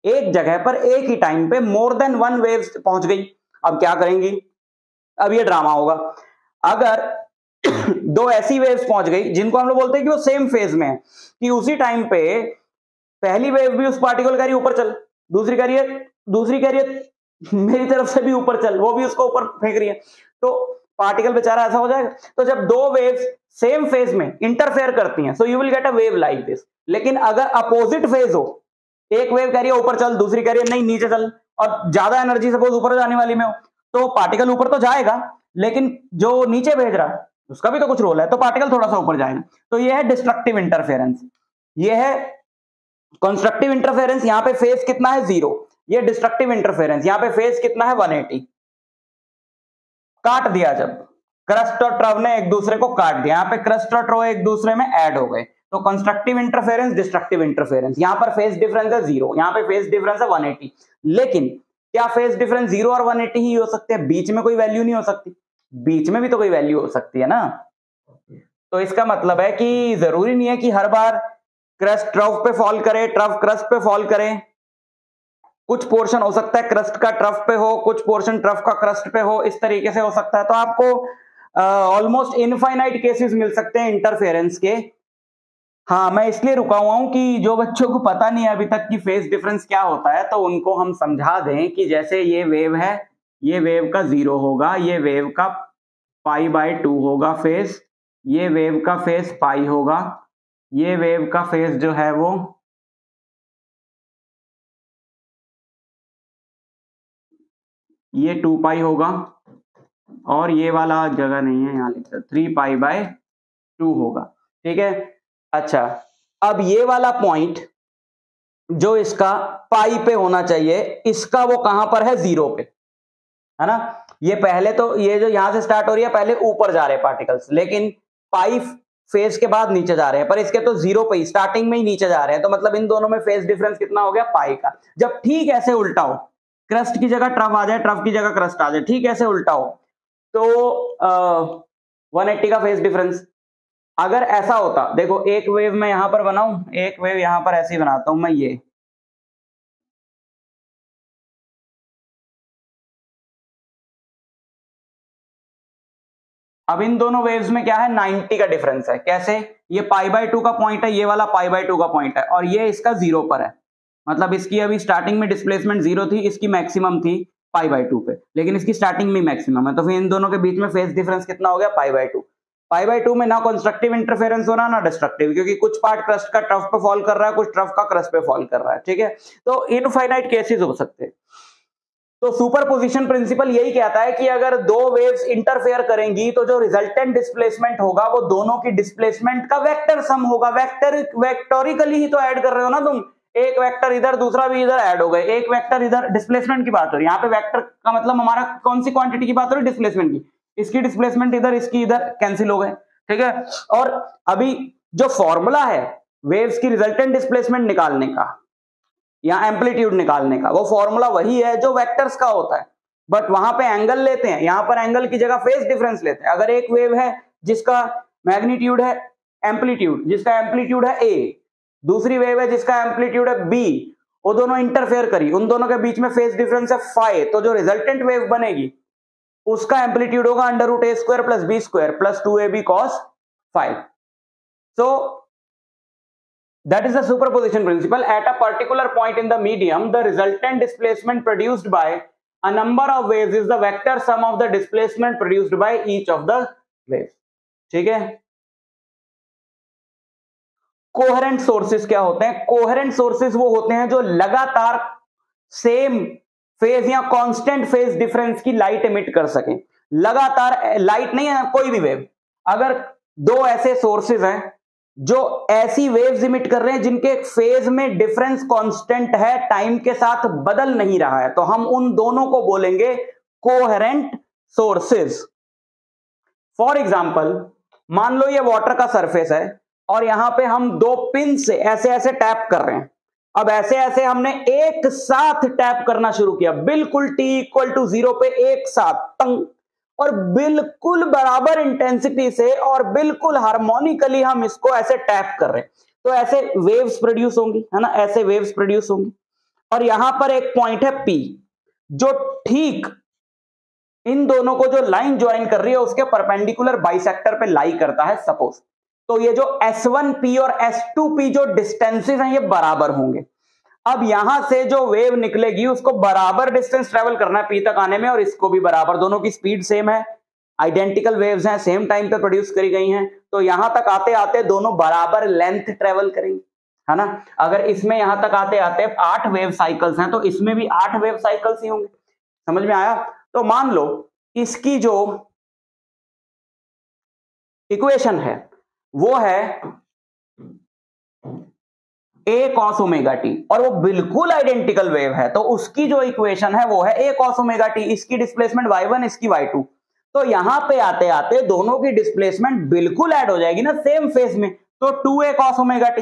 एक जगह पर एक ही टाइम पे मोर देन वन वेव्स पहुंच गई। अब क्या करेंगी, अब ये ड्रामा होगा। अगर दो ऐसी वेव्स पहुंच गई जिनको हम लोग बोलते हैं कि वो सेम फेज में है, कि उसी टाइम पे पहली वेव भी उस पार्टिकल कह रही है ऊपर चल, दूसरी कह रही है मेरी तरफ से भी ऊपर चल, वो भी उसको ऊपर फेंक रही है, तो पार्टिकल बेचारा ऐसा हो जाएगा। तो जब दो वेव्स सेम फेज में इंटरफेयर करती हैं, so you will get a wave like this. लेकिन अगर अपोजिट फेज हो, एक वेव कह रही है ऊपर चल, दूसरी कह रही है नहीं नीचे चल, और ज्यादा एनर्जी सपोज ऊपर जाने वाली में हो, तो पार्टिकल ऊपर तो जाएगा, लेकिन जो नीचे भेज रहा है उसका भी तो कुछ रोल है, तो पार्टिकल थोड़ा सा ऊपर जाएगा। तो ये है डिस्ट्रक्टिव इंटरफेरेंस। ये है कंस्ट्रक्टिव इंटरफेरेंस, यहां पे फेज कितना है 0। ये डिस्ट्रक्टिव इंटरफेरेंस, यहां पे फेज कितना है 180। काट दिया जब क्रस्ट और ट्रव ने एक दूसरे को काट दिया, यहां पे क्रस्ट और ट्रव एक दूसरे में ऐड हो गए, तो कंस्ट्रक्टिव इंटरफेरेंस, डिस्ट्रक्टिव इंटरफेरेंस। यहां पर फेज डिफरेंस है 0, यहां पे फेज डिफरेंस है 180। लेकिन क्या फेज डिफरेंस 0 और 180 ही हो सकते हैं? बीच में कोई वैल्यू नहीं हो सकती? बीच में भी तो कोई वैल्यू हो सकती है ना। तो इसका मतलब है कि जरूरी नहीं है कि हर बार क्रस्ट ट्रव पे फॉल करे, ट्रव क्रस्ट पे फॉल करे। कुछ पोर्शन हो सकता है क्रस्ट का ट्रफ पे हो, कुछ पोर्शन ट्रफ का क्रस्ट पे हो, इस तरीके से हो सकता है। तो आपको ऑलमोस्ट इनफाइनाइट केसेस मिल सकते हैं इंटरफेरेंस के। हाँ, मैं इसलिए रुका हुआ हूं कि जो बच्चों को पता नहीं है अभी तक कि फेज डिफरेंस क्या होता है, तो उनको हम समझा दें कि जैसे ये वेव है, ये वेव का 0 होगा, ये वेव का π/2 होगा फेज, ये वेव का फेज पाई होगा, ये वेव का फेज जो है वो ये 2π होगा, और ये वाला जगह नहीं है, यहां लिखा 3π/2 होगा। ठीक है। अच्छा, अब ये वाला पॉइंट जो इसका पाई पे होना चाहिए, इसका वो कहां पर है? 0 पे, है ना। ये पहले तो ये जो यहां से स्टार्ट हो रही है, पहले ऊपर जा रहे हैं पार्टिकल्स, लेकिन पाई फेज के बाद नीचे जा रहे हैं, पर इसके तो 0 पे ही स्टार्टिंग में ही नीचे जा रहे हैं, तो मतलब इन दोनों में फेज डिफरेंस कितना हो गया? पाई का। जब ठीक ऐसे उल्टा हो, क्रस्ट की जगह ट्रफ आ जाए, ट्रफ की जगह क्रस्ट आ जाए, ठीक ऐसे उल्टा हो, तो 180 का फेज डिफरेंस। अगर ऐसा होता, देखो एक वेव मैं यहां पर बनाऊं, एक वेव यहां पर ऐसी बनाता हूं मैं, ये अब इन दोनों वेव्स में क्या है? 90 का डिफरेंस है। कैसे? ये π/2 का पॉइंट है, ये वाला π/2 का पॉइंट है, और ये इसका 0 पर है। मतलब इसकी अभी स्टार्टिंग में डिस्प्लेसमेंट 0 थी, इसकी मैक्सिमम थी π/2 पे, लेकिन इसकी स्टार्टिंग में मैक्सिमम है, तो फिर इन दोनों के बीच में फेज डिफरेंस कितना हो गया? π/2। π/2 में ना कंस्ट्रक्टिव इंटरफेरेंस हो रहा ना डिस्ट्रक्टिव, क्योंकि कुछ पार्ट क्रस्ट का ट्रफ पे फॉल कर रहा है, कुछ ट्रफ का क्रस्ट पे फॉल कर रहा है। ठीक है, तो इनफाइनाइट केसेस हो सकते हैं। तो सुपरपोजिशन प्रिंसिपल यही कहता है कि अगर दो वेव्स इंटरफेयर करेंगी, तो जो रिजल्टेंट डिस्प्लेसमेंट होगा वो दोनों की डिस्प्लेसमेंट का वेक्टर सम होगा। वेक्टोरिकली ही तो ऐड कर रहे हो ना तुम, एक वेक्टर इधर दूसरा भी इधर ऐड हो गए, एक वेक्टर इधर, डिस्प्लेसमेंट की बात हो रही है यहाँ पे। वेक्टर का मतलब हमारा कौन सी क्वांटिटी की बात हो रही है? डिस्प्लेसमेंट की। इसकी डिस्प्लेसमेंट इधर, इसकी इधर, कैंसिल हो गए। ठीक है, और अभी जो फॉर्मूला है वेव्स की रिजल्टेंट डिस्प्लेसमेंट निकालने का या एम्पलीट्यूड निकालने का, वो फॉर्मूला वही है जो वेक्टर्स का होता है, बट वहां पे एंगल लेते हैं, यहां पर एंगल की जगह फेज डिफरेंस लेते हैं। अगर एक वेव है जिसका मैग्नीट्यूड है एम्पलीट्यूड, जिसका एम्पलीट्यूड है a, दूसरी वेव है जिसका एम्पलीट्यूड है b, वो दोनों इंटरफेयर करी, उन दोनों के बीच में फेज डिफरेंस है फाई, तो जो रिजल्टेंट वेव बनेगी उसका एम्पलीट्यूड होगा √a² + b² + 2ab cos phi। So that is the superposition principle. At a particular point in the medium, the resultant displacement produced by a number of waves is the vector sum of the displacement produced by each of the waves. ठीक है। Coherent sources क्या होते हैं? Coherent sources वो होते हैं जो लगातार सेम फेज या कांस्टेंट फेज डिफरेंस की लाइट एमिट कर सकें। लगातार लाइट नहीं है, कोई भी वेव, अगर दो ऐसे सोर्सेज हैं जो ऐसी वेव्स इमिट कर रहे हैं जिनके फेज में डिफरेंस कांस्टेंट है, टाइम के साथ बदल नहीं रहा है, तो हम उन दोनों को बोलेंगे कोहेरेंट सोर्सेज। फॉर एग्जांपल, मान लो ये वाटर का सरफेस है और यहां पे हम दो पिन से ऐसे ऐसे टैप कर रहे हैं। अब ऐसे ऐसे हमने एक साथ टैप करना शुरू किया, बिल्कुल t = 0 पे एक साथ तंग, और बिल्कुल बराबर इंटेंसिटी से और बिल्कुल हार्मोनिकली हम इसको ऐसे टैप कर रहे हैं, तो ऐसे वेव्स प्रोड्यूस होंगी, है ना, ऐसे वेव्स प्रोड्यूस होंगी। और यहां पर एक पॉइंट है P जो ठीक इन दोनों को जो लाइन ज्वाइन कर रही है उसके परपेंडिकुलर बाइसेक्टर पे लाई करता है सपोज, तो ये जो S1P और S2P जो डिस्टेंसेस हैं ये बराबर होंगे। अब यहां से जो वेव निकलेगी उसको बराबर डिस्टेंस ट्रेवल करना है P तक आने में, और इसको भी बराबर, दोनों की स्पीड सेम है, आइडेंटिकल वेव्स हैं, सेम टाइम पे प्रोड्यूस करी गई हैं, तो यहां तक आते आते दोनों बराबर लेंथ ट्रेवल करेंगे, है ना। अगर इसमें यहां तक आते आते 8 वेव साइकिल्स हैं तो इसमें भी 8 वेव साइकिल्स ही होंगे। समझ में आया? तो मान लो इसकी जो इक्वेशन है वो है a cos ओमेगा टी, और वो बिल्कुल आइडेंटिकल वेव है, तो उसकी जो इक्वेशन है वो है a cos ओमेगा टी, इसकी डिस्प्लेसमेंट y1, इसकी y2। तो यहां पे आते आते दोनों की डिस्प्लेसमेंट बिल्कुल ऐड हो जाएगी ना सेम फेज में, तो 2a cos ओमेगा टी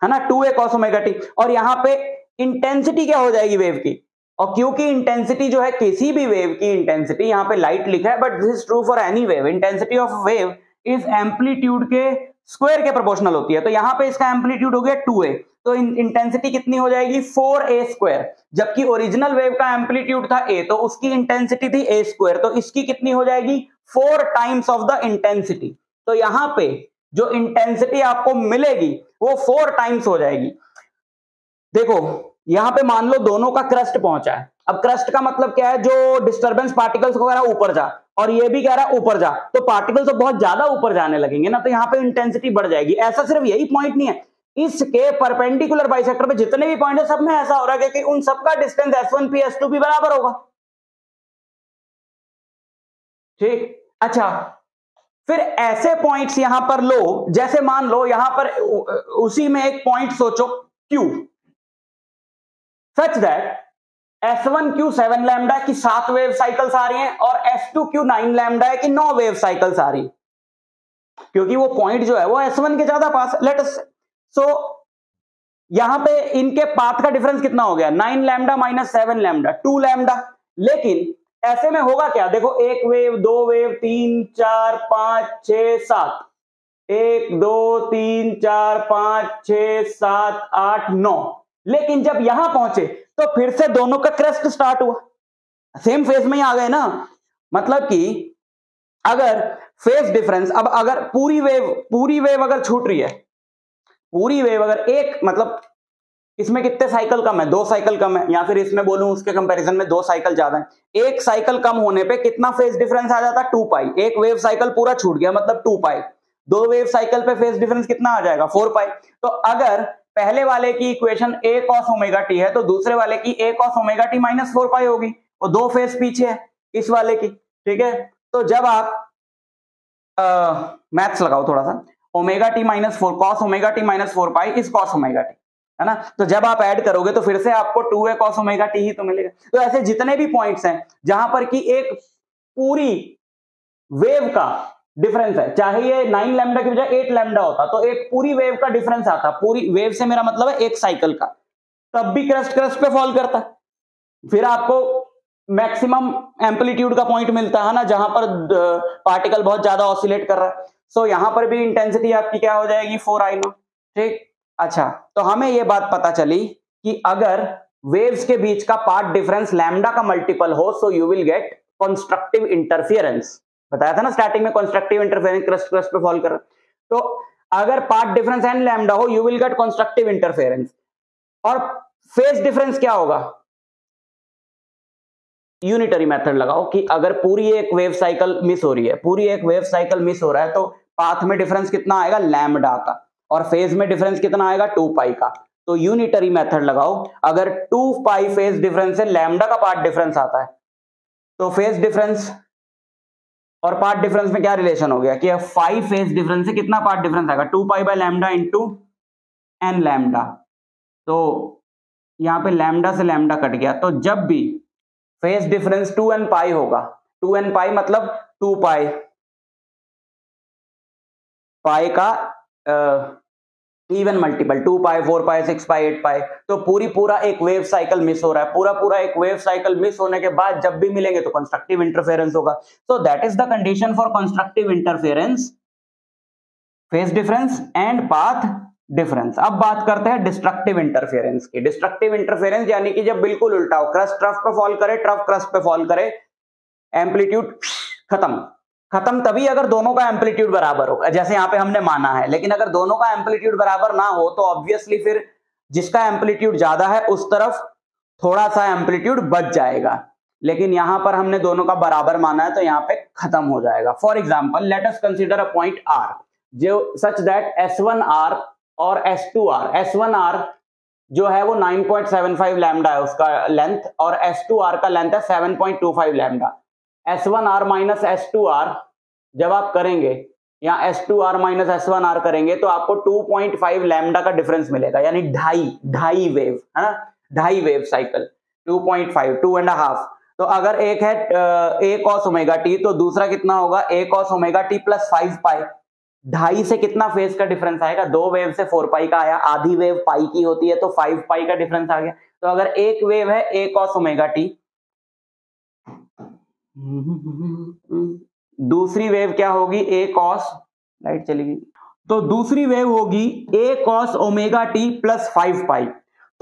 है ना, 2a cos ओमेगा टी। और यहां पे इंटेंसिटी क्या हो जाएगी वेव की, और क्योंकि इंटेंसिटी जो है किसी भी वेव की इंटेंसिटी, यहां पे लाइट लिखा है but this is true for any wave, intensity of wave is amplitude के स्क्वायर के प्रोपोर्शनल होती है। तो यहां पे इसका एम्पलीट्यूड हो गया 2a, तो इंटेंसिटी कितनी हो जाएगी 4a स्क्वायर, जबकि ओरिजिनल वेव का एम्पलीट्यूड था a, तो उसकी इंटेंसिटी थी a स्क्वायर, तो इसकी कितनी हो जाएगी 4 टाइम्स ऑफ द इंटेंसिटी। तो यहां पे जो इंटेंसिटी आपको मिलेगी वो 4 टाइम्स हो जाएगी। देखो यहां पे मान लो दोनों का क्रस्ट पहुंचा है, अब क्रस्ट का मतलब क्या है, जो डिस्टर्बेंस पार्टिकल्स को कह रहा है ऊपर जा, और ये भी कह रहा है ऊपर जा, तो पार्टिकल्स तो बहुत ज्यादा ऊपर जाने लगेंगे ना, तो यहां पे इंटेंसिटी बढ़ जाएगी। ऐसा सिर्फ यही पॉइंट नहीं है, इसके परपेंडिकुलर बाइसेक्टर पे जितने भी पॉइंट है सब में ऐसा हो रहा है कि उन सबका डिस्टेंस S1P S2P बराबर होगा। ठीक, अच्छा फिर ऐसे पॉइंट्स यहां पर लो, जैसे मान लो यहां पर उसी में एक पॉइंट सोचो Q, such that S1Q 7 lambda की 7 वेव साइकिल्स आ रही हैं और S2Q 9 लैम्डा है कि 9 वेव साइकिल्स आ रही, क्योंकि वो पॉइंट जो है वो S1 के ज्यादा पास। लेट अस, सो यहां पे इनके पाथ का डिफरेंस कितना हो गया 9 लैम्डा माइनस 7 लैम्डा, 2 लैम्डा। लेकिन ऐसे में होगा क्या, देखो एक वेव, दो वेव, 3 4 5 6 7, 1 2 3 4 5 6 7 8 9, लेकिन जब यहां पहुंचे तो फिर से दोनों का क्रस्ट स्टार्ट हुआ, सेम फेज में ही आ गए ना। मतलब कि अगर फेज डिफरेंस, अब अगर पूरी वेव अगर छूट रही है, पूरी वेव अगर एक, मतलब इसमें कितने साइकिल कम है, 2 साइकिल कम है, या फिर इसमें बोलूं उसके कंपैरिजन में 2 साइकिल ज्यादा है, एक साइकिल कम होने पे कितना फेज डिफरेंस आ जाता है 2 पाई, एक वेव साइकिल पूरा छूट गया मतलब 2 पाई, 2 वेव साइकिल पे फेज डिफरेंस कितना आ जाएगा 4 पाई। तो अगर पहले वाले की equation a cos omega T है तो दूसरे वाले की a cos omega T minus 4 पाई होगी, वो 2 फेज पीछे है इस वाले की। ठीक है, तो जब आप मैथ्स लगाओ थोड़ा सा, omega T minus 4 cos omega T minus 4 पाई इस cos ओमेगा टी, है ना, तो जब आप ऐड करोगे तो फिर से आपको 2a cos ओमेगा टी ही तो मिलेगा। तो ऐसे जितने भी पॉइंट्स हैं जहां पर कि एक पूरी वेव का डिफरेंस है, चाहे ये 9 लैम्डा की बजाय 8 लैम्डा होता तो एक पूरी वेव का डिफरेंस आता, पूरी वेव से मेरा मतलब है एक साइकिल का, तब भी क्रस्ट पे फॉल करता, फिर आपको मैक्सिमम एम्पलीट्यूड का पॉइंट मिलता है ना, जहां पर पार्टिकल बहुत ज्यादा ऑसिलेट कर रहा है। सो यहां पर भी इंटेंसिटी आपकी क्या हो जाएगी 4I0। ठीक, अच्छा तो हमें यह बात पता चली कि अगर वेव्स के बीच का पाथ डिफरेंस लैम्डा का मल्टीपल हो so you will get constructive interference, बताया था ना स्टार्टिंग में कंस्ट्रक्टिव इंटरफेरेंस क्रस्ट पे फॉल कर, तो अगर पाथ डिफरेंस n लैम्डा हो you will get constructive interference. और फेज डिफरेंस क्या होगा, यूनिटरी मेथड लगाओ कि अगर पूरी एक वेव साइकिल मिस हो रही है, पूरी एक वेव साइकिल मिस हो रहा है तो पाथ में डिफरेंस कितना आएगा लैम्डा का, और फेज में डिफरेंस कितना आएगा 2 पाई का। तो यूनिटरी मेथड लगाओ, अगर 2 पाई फेज डिफरेंस से लैम्डा का पाथ डिफरेंस आता है तो फेज डिफरेंस और पाथ डिफरेंस में क्या रिलेशन हो गया कि 5 फेज डिफरेंस से कितना पाथ डिफरेंस आएगा 2 pi by lambda into n lambda, तो यहां पे लैम्डा से लैम्डा कट गया, तो जब भी फेज डिफरेंस 2n पाई होगा, 2n पाई मतलब 2 पाई, पाई का इवन मल्टीपल 2 पाई 4 पाई 6 पाई 8 पाई, तो पूरा एक वेव साइकिल मिस हो रहा है, पूरा एक वेव साइकिल मिस होने के बाद जब भी मिलेंगे तो कंस्ट्रक्टिव इंटरफेरेंस होगा। So that is the condition for constructive interference, phase difference and path difference. अब बात करते हैं डिस्ट्रक्टिव इंटरफेरेंस की। डिस्ट्रक्टिव इंटरफेरेंस यानी कि जब बिल्कुल उल्टा हो, क्रस्ट ट्रफ पे फॉल करे, ट्रफ क्रस्ट पे फॉल करे, एम्पलीट्यूड खत्म तभी अगर दोनों का एम्पलीट्यूड बराबर हो, जैसे यहां पे हमने माना है, लेकिन अगर दोनों का एम्पलीट्यूड बराबर ना हो तो ऑब्वियसली फिर जिसका एम्पलीट्यूड ज्यादा है उस तरफ थोड़ा सा एम्पलीट्यूड बच जाएगा, लेकिन यहां पर हमने दोनों का बराबर माना है तो यहां पे खत्म हो जाएगा। For example let us consider a point R जो सच दैट S1R और S2R, S1R जो है वो 9.75 लैम्डा है उसका लेंथ, और S2R का लेंथ है 7.25 लैम्डा। S1R माइनस S2R जब आप करेंगे या S2R माइनस S1R करेंगे तो आपको 2.5 लैम्डा का डिफरेंस मिलेगा, यानी ढाई वेव है ना, ढाई वेव साइकिल 2.5 2.5। तो अगर एक है a cos ओमेगा टी तो दूसरा कितना होगा a cos omega t plus 5 पाई। ढाई से कितना फेज का डिफरेंस आएगा, 2 वेव से 4 पाई का आया, आधी वेव पाई की होती है तो 5 पाई का डिफरेंस आ गया। तो अगर एक वेव है a cos ओमेगा टी, दूसरी वेव क्या होगी a cos, लाइट चली गई, तो दूसरी वेव होगी a cos omega t plus 5 पाई।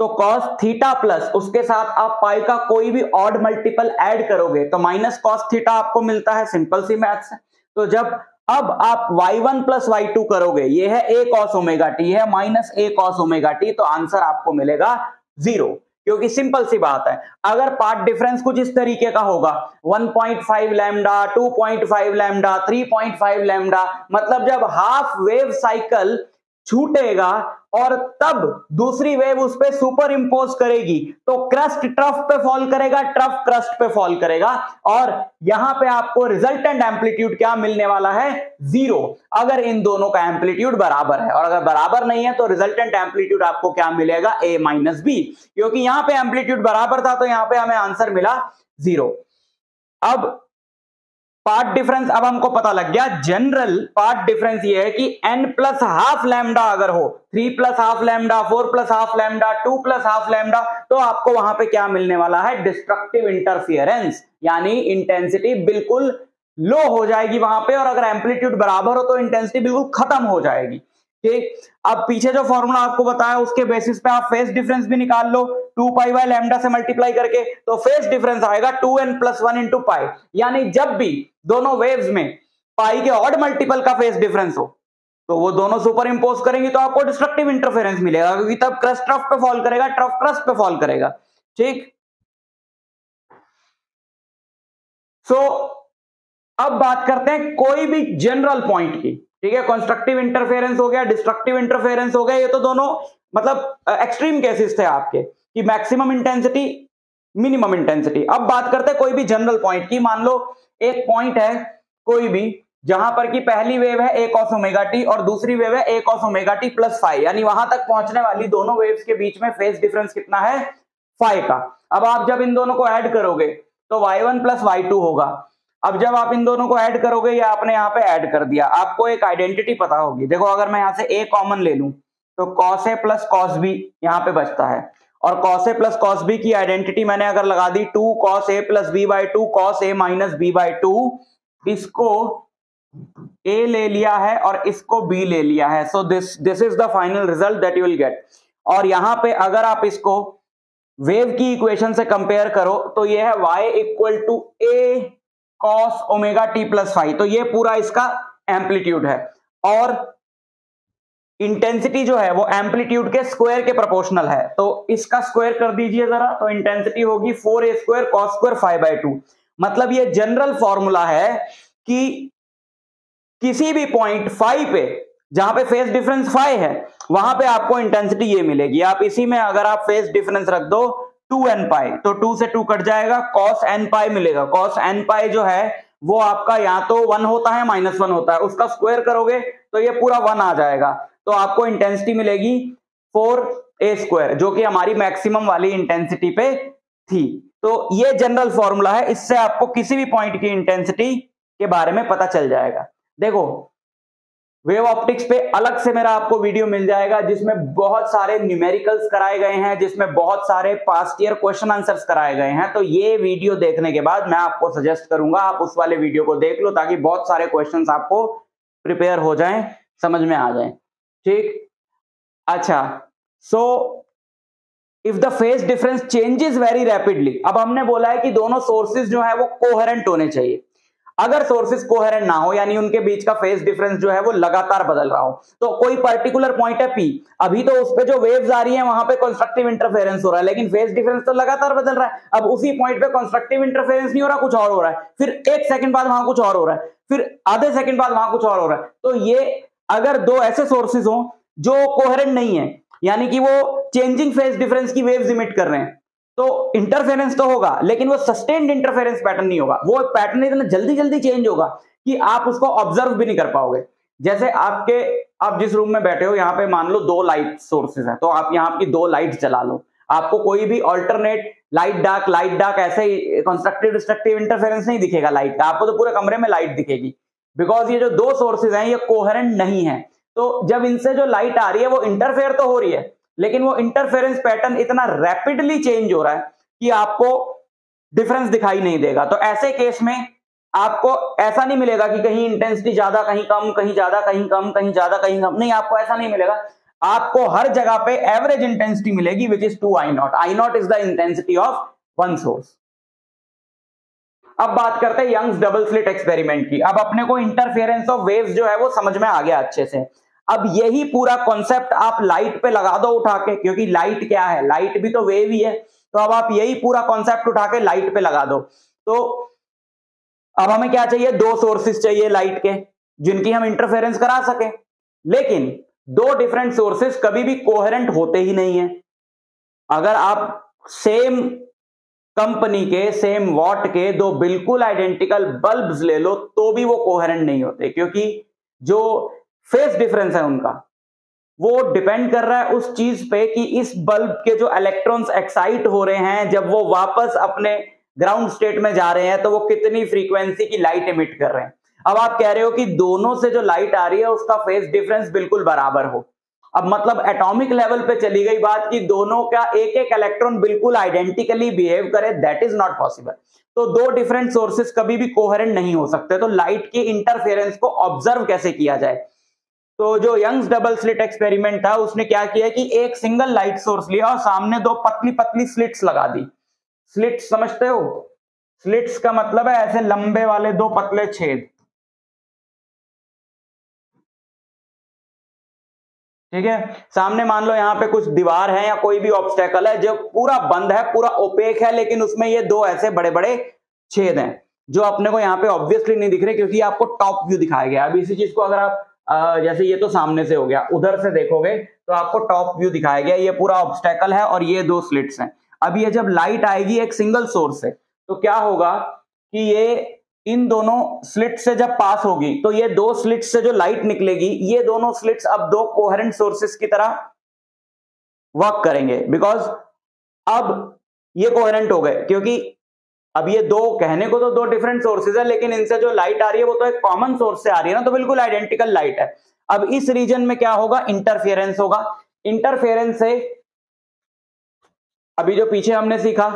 तो cos थीटा प्लस उसके साथ आप पाई का कोई भी ऑड मल्टीपल ऐड करोगे तो माइनस cos थीटा आपको मिलता है, सिंपल सी मैथ्स है। तो जब अब आप y1 प्लस y2 करोगे, ये है a cos ओमेगा टी है minus a cos omega T, तो आंसर आपको मिलेगा 0, क्योंकि सिंपल सी बात है। अगर पार्ट डिफरेंस कुछ इस तरीके का होगा 1.5 लैम्डा, 2.5 लैम्डा, 3.5 लैम्डा, मतलब जब हाफ वेव साइकिल छूटेगा और तब दूसरी वेव उस पे सुपर इंपोज करेगी तो क्रस्ट ट्रफ पे फॉल करेगा, ट्रफ क्रस्ट पे फॉल करेगा, और यहां पे आपको रिजल्टेंट एम्पलीट्यूड क्या मिलने वाला है, 0, अगर इन दोनों का एम्पलीट्यूड बराबर है। और अगर बराबर नहीं है तो रिजल्टेंट एम्पलीट्यूड आपको क्या मिलेगा, a माइनस बी, क्योंकि यहां पे एम्पलीट्यूड बराबर था तो यहां पे हमें आंसर मिला 0। अब पार्ट डिफरेंस अब हमको पता लग गया, जनरल पार्ट डिफरेंस ये है कि n प्लस हाफ लैम्डा अगर हो, 3 plus half lambda, 4 plus half lambda, 2 plus half lambda, तो आपको वहां पे क्या मिलने वाला है, डिस्ट्रक्टिव इंटरफियरेंस, यानी इंटेंसिटी बिल्कुल लो हो जाएगी वहां पे, और अगर एम्पलीट्यूड बराबर हो तो इंटेंसिटी बिल्कुल खत्म हो जाएगी। ठीक, अब पीछे जो फॉर्मूला आपको बताया उसके बेसिस पे आप फेज डिफरेंस भी निकाल लो, 2 पाई बाय लैम्डा से मल्टीप्लाई करके, तो फेज डिफरेंस आएगा 2n प्लस 1 इंटू पाई, यानी जब भी दोनों वेव्स में पाई के ऑड मल्टीपल का फेज डिफरेंस हो तो वो दोनों सुपर इंपोज करेंगे तो आपको डिस्ट्रक्टिव इंटरफेरेंस मिलेगा, क्योंकि तब क्रस्ट ट्रफ पे फॉल करेगा, ट्रफ क्रस्ट पे फॉल करेगा। ठीक, सो अब बात करते हैं कोई भी जनरल पॉइंट की। ठीक है, कंस्ट्रक्टिव इंटरफेरेंस हो गया, डिस्ट्रक्टिव इंटरफेरेंस हो गया, ये तो दोनों मतलब एक्सट्रीम केसेस थे आपके कि मैक्सिमम इंटेंसिटी, मिनिमम इंटेंसिटी। अब बात करते हैं कोई भी जनरल पॉइंट की। मान लो एक पॉइंट है कोई भी जहां पर कि पहली वेव है a cos ओमेगा टी और दूसरी वेव है a cos omega t plus 5, यानी वहां तक पहुंचने वाली दोनों वेव्स के बीच में फेज डिफरेंस कितना है, 5 का। अब आप जब इन दोनों को ऐड करोगे तो y1 प्लस y2 होगा। अब जब आप इन दोनों को ऐड करोगे, या आपने यहाँ पे ऐड कर दिया, आपको एक आइडेंटिटी पता होगी। देखो अगर मैं यहाँ से a कॉमन ले लूं तो cos a plus cos b यहाँ पे बचता है, और cos a plus cos b की आइडेंटिटी मैंने अगर लगा दी 2 cos a plus b by 2 cos a minus b by 2, इसको a ले लिया है और इसको b ले लिया है। So this is the final result that you will get. और यहां पे अगर आप इसको वेव की इक्वेशन से कंपेयर करो तो ये है y equal to a cos omega t plus 5, तो ये पूरा इसका एम्पलीट्यूड है, और इंटेंसिटी जो है वो एम्पलीट्यूड के स्क्वायर के प्रोपोर्शनल है, तो इसका स्क्वायर कर दीजिए जरा, तो इंटेंसिटी होगी 4a स्क्वायर cos स्क्वायर 5/2। मतलब ये जनरल फॉर्मूला है कि किसी भी पॉइंट 5 पे जहां पे फेज डिफरेंस 5 है वहां पे आपको इंटेंसिटी ये मिलेगी। आप इसी में अगर आप फेज डिफरेंस रख दो 2n पाई, तो 2 से 2 कट जाएगा, cos n पाई मिलेगा। cos n पाई जो है वो आपका या तो 1 होता है -1 होता है, उसका स्क्वायर करोगे तो ये पूरा 1 आ जाएगा, तो आपको इंटेंसिटी मिलेगी 4a स्क्वायर, जो कि हमारी मैक्सिमम वाली इंटेंसिटी पे थी। तो ये जनरल फॉर्मूला है, इससे आपको किसी भी पॉइंट की इंटेंसिटी के बारे में पता चल जाएगा। देखो वेव ऑप्टिक्स पे अलग से मेरा आपको वीडियो मिल जाएगा जिसमें बहुत सारे न्यूमेरिकल्स कराए गए हैं, जिसमें बहुत सारे पास्ट ईयर क्वेश्चन आंसर्स कराए गए हैं। तो ये वीडियो देखने के बाद मैं आपको सजेस्ट करूंगा आप उस वाले वीडियो को देख लो, ताकि बहुत सारे क्वेश्चंस आपको प्रिपेयर हो जाएं, समझ में आ जाएं। ठीक, अच्छा, so if the phase difference changes very rapidly, अब हमने बोला है कि दोनों सोर्सेज जो है वो कोहेरेंट होने चाहिए। अगर सोर्सेज कोहेरेंट ना हो, यानी उनके बीच का फेज डिफरेंस जो है वो लगातार बदल रहा हो, तो कोई पर्टिकुलर पॉइंट है P, अभी तो उस पे जो वेव्स आ रही हैं वहां पे कंस्ट्रक्टिव इंटरफेरेंस हो रहा है, लेकिन फेज डिफरेंस तो लगातार बदल रहा है। अब उसी पॉइंट पे कंस्ट्रक्टिव इंटरफेरेंस नहीं हो रहा, कुछ और हो रहा है, फिर 1 सेकंड बाद वहां कुछ और हो रहा है, फिर आधे सेकंड बाद वहां कुछ और हो रहा है। तो ये अगर दो ऐसे सोर्सेज हो जो कोहेरेंट नहीं है, यानी कि वो चेंजिंग फेज डिफरेंस की वेव्स इमिट कर रहे हैं, तो इंटरफेरेंस तो होगा, लेकिन वो सस्टेन्ड इंटरफेरेंस पैटर्न नहीं होगा। वो पैटर्न इतना जल्दी जल्दी चेंज होगा कि आप उसको ऑब्जर्व भी नहीं कर पाओगे। जैसे आप जिस रूम में बैठे हो, यहाँ पे मान लो 2 लाइट सोर्सेज हैं, तो आप यहाँ की 2 लाइट जला लो, आपको कोई भी ऑल्टरनेट लाइट डार्क ऐसे ही कंस्ट्रक्टिव डिस्ट्रक्टिव इंटरफेरेंस नहीं दिखेगा लाइट का, आपको तो पूरे कमरे में लाइट दिखेगी, बिकॉज ये जो 2 सोर्सेज हैं ये कोहेरेंट नहीं है। तो जब इनसे जो लाइट आ रही है वो इंटरफेयर तो हो रही है, लेकिन वो इंटरफेरेंस पैटर्न इतना रैपिडली चेंज हो रहा है कि आपको डिफरेंस दिखाई नहीं देगा। तो ऐसे केस में आपको ऐसा नहीं मिलेगा कि कहीं इंटेंसिटी ज्यादा कहीं कम, कहीं ज्यादा कहीं कम, कहीं ज्यादा कहीं कम, नहीं, आपको ऐसा नहीं मिलेगा। आपको हर जगह पे एवरेज इंटेंसिटी मिलेगी which is 2I0। I0 is the intensity of one source. अब बात करते हैं यंग्स डबल स्लिट एक्सपेरिमेंट की। अब अपने को इंटरफेरेंस ऑफ वेव्स जो है वो समझ में आ गया अच्छे से। अब यही पूरा कॉन्सेप्ट आप लाइट पे लगा दो उठा के, क्योंकि लाइट क्या है, लाइट भी तो वेव ही है। तो अब आप यही पूरा कॉन्सेप्ट उठा के लाइट पे लगा दो। तो अब हमें क्या चाहिए, 2 सोर्सेस चाहिए लाइट के जिनकी हम इंटरफेरेंस करा सके, लेकिन 2 डिफरेंट सोर्सेस कभी भी कोहेरेंट होते ही नहीं है। अगर आप सेम कंपनी के सेम वॉट के 2 बिल्कुल आइडेंटिकल बल्ब्स ले लो तो भी वो कोहेरेंट नहीं होते, क्योंकि जो फेज डिफरेंस है उनका वो डिपेंड कर रहा है उस चीज पे कि इस बल्ब के जो इलेक्ट्रॉन्स एक्साइट हो रहे हैं जब वो वापस अपने ग्राउंड स्टेट में जा रहे हैं तो वो कितनी फ्रीक्वेंसी की लाइट इमिट कर रहे हैं। अब आप कह रहे हो कि दोनों से जो लाइट आ रही है उसका फेज डिफरेंस बिल्कुल बराबर हो। अब मतलब एटॉमिक लेवल पे चली गई बात कि दोनों का एक एक इलेक्ट्रॉन बिल्कुल आइडेंटिकली बिहेव करे, दैट इज नॉट पॉसिबल। तो 2 डिफरेंट सोर्सेस कभी भी कोहेरेंट नहीं हो सकते। तो लाइट के इंटरफेरेंस को ऑब्जर्व कैसे किया जाए, तो जो यंग्स डबल स्लिट एक्सपेरिमेंट था उसने क्या किया कि एक सिंगल लाइट सोर्स लिया और सामने 2 पतली पतली स्लिट्स लगा दी। स्लिट्स समझते हो, स्लिट्स का मतलब है ऐसे लंबे वाले 2 पतले छेद, ठीक है। सामने मान लो यहाँ पे कुछ दीवार है या कोई भी ऑब्स्टेकल है जो पूरा बंद है, पूरा ओपेक है, लेकिन उसमें ये 2 ऐसे बड़े बड़े छेद हैं जो अपने को यहाँ पे ऑब्वियसली नहीं दिख रहे क्योंकि आपको टॉप व्यू दिखाया गया। अब इसी चीज को अगर आप जैसे ये तो सामने से हो गया, उधर से देखोगे तो आपको टॉप व्यू दिखाया गया, ये पूरा ऑब्स्टेकल है और ये 2 स्लिट्स हैं। अब ये जब लाइट आएगी एक सिंगल सोर्स से तो क्या होगा कि ये इन दोनों स्लिट से जब पास होगी तो ये 2 स्लिट से जो लाइट निकलेगी ये दोनों स्लिट्स अब 2 कोहेरेंट सोर्सेस की तरह वर्क करेंगे, बिकॉज अब ये कोहेरेंट हो गए, क्योंकि अब ये 2 कहने को तो 2 डिफरेंट सोर्सेज है लेकिन इनसे जो लाइट आ रही है वो तो एक कॉमन सोर्स से आ रही है ना, तो बिल्कुल आइडेंटिकल लाइट है। अब इस रीजन में क्या होगा, इंटरफेरेंस होगा। इंटरफेरेंस से अभी जो पीछे हमने सीखा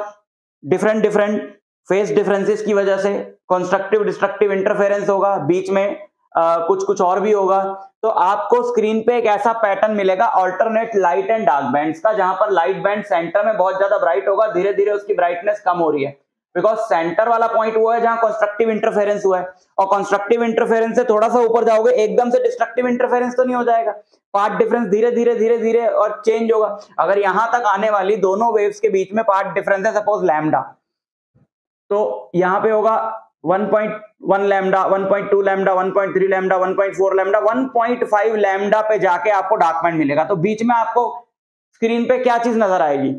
डिफरेंट डिफरेंट फेज डिफरेंसेस की वजह से कंस्ट्रक्टिव डिस्ट्रक्टिव इंटरफेरेंस होगा, बीच में कुछ कुछ और भी होगा। तो आपको स्क्रीन पे एक ऐसा पैटर्न मिलेगा alternate light and dark bands का, जहां पर लाइट बैंड सेंटर में बहुत ज्यादा ब्राइट होगा, धीरे धीरे उसकी ब्राइटनेस कम हो रही है, बिकॉज सेंटर वाला पॉइंट वो है जहां कंस्ट्रक्टिव इंटरफेरेंस हुआ है। और कंस्ट्रक्टिव इंटरफेरेंस से थोड़ा सा ऊपर जाओगे एकदम से डिस्ट्रक्टिव इंटरफेरेंस तो नहीं हो जाएगा, पार्ट डिफरेंस धीरे धीरे धीरे धीरे और चेंज होगा। अगर यहां तक आने वाली दोनों वेव्स के बीच में पार्ट डिफरेंस है सपोज लैम्डा, तो यहां पे होगा 1.1 lambda, 1.2 lambda, 1.3 lambda, 1.4 lambda, 1.5 lambda पे जाके आपको डार्क बैंड मिलेगा। तो बीच में आपको स्क्रीन पे क्या चीज नजर आएगी,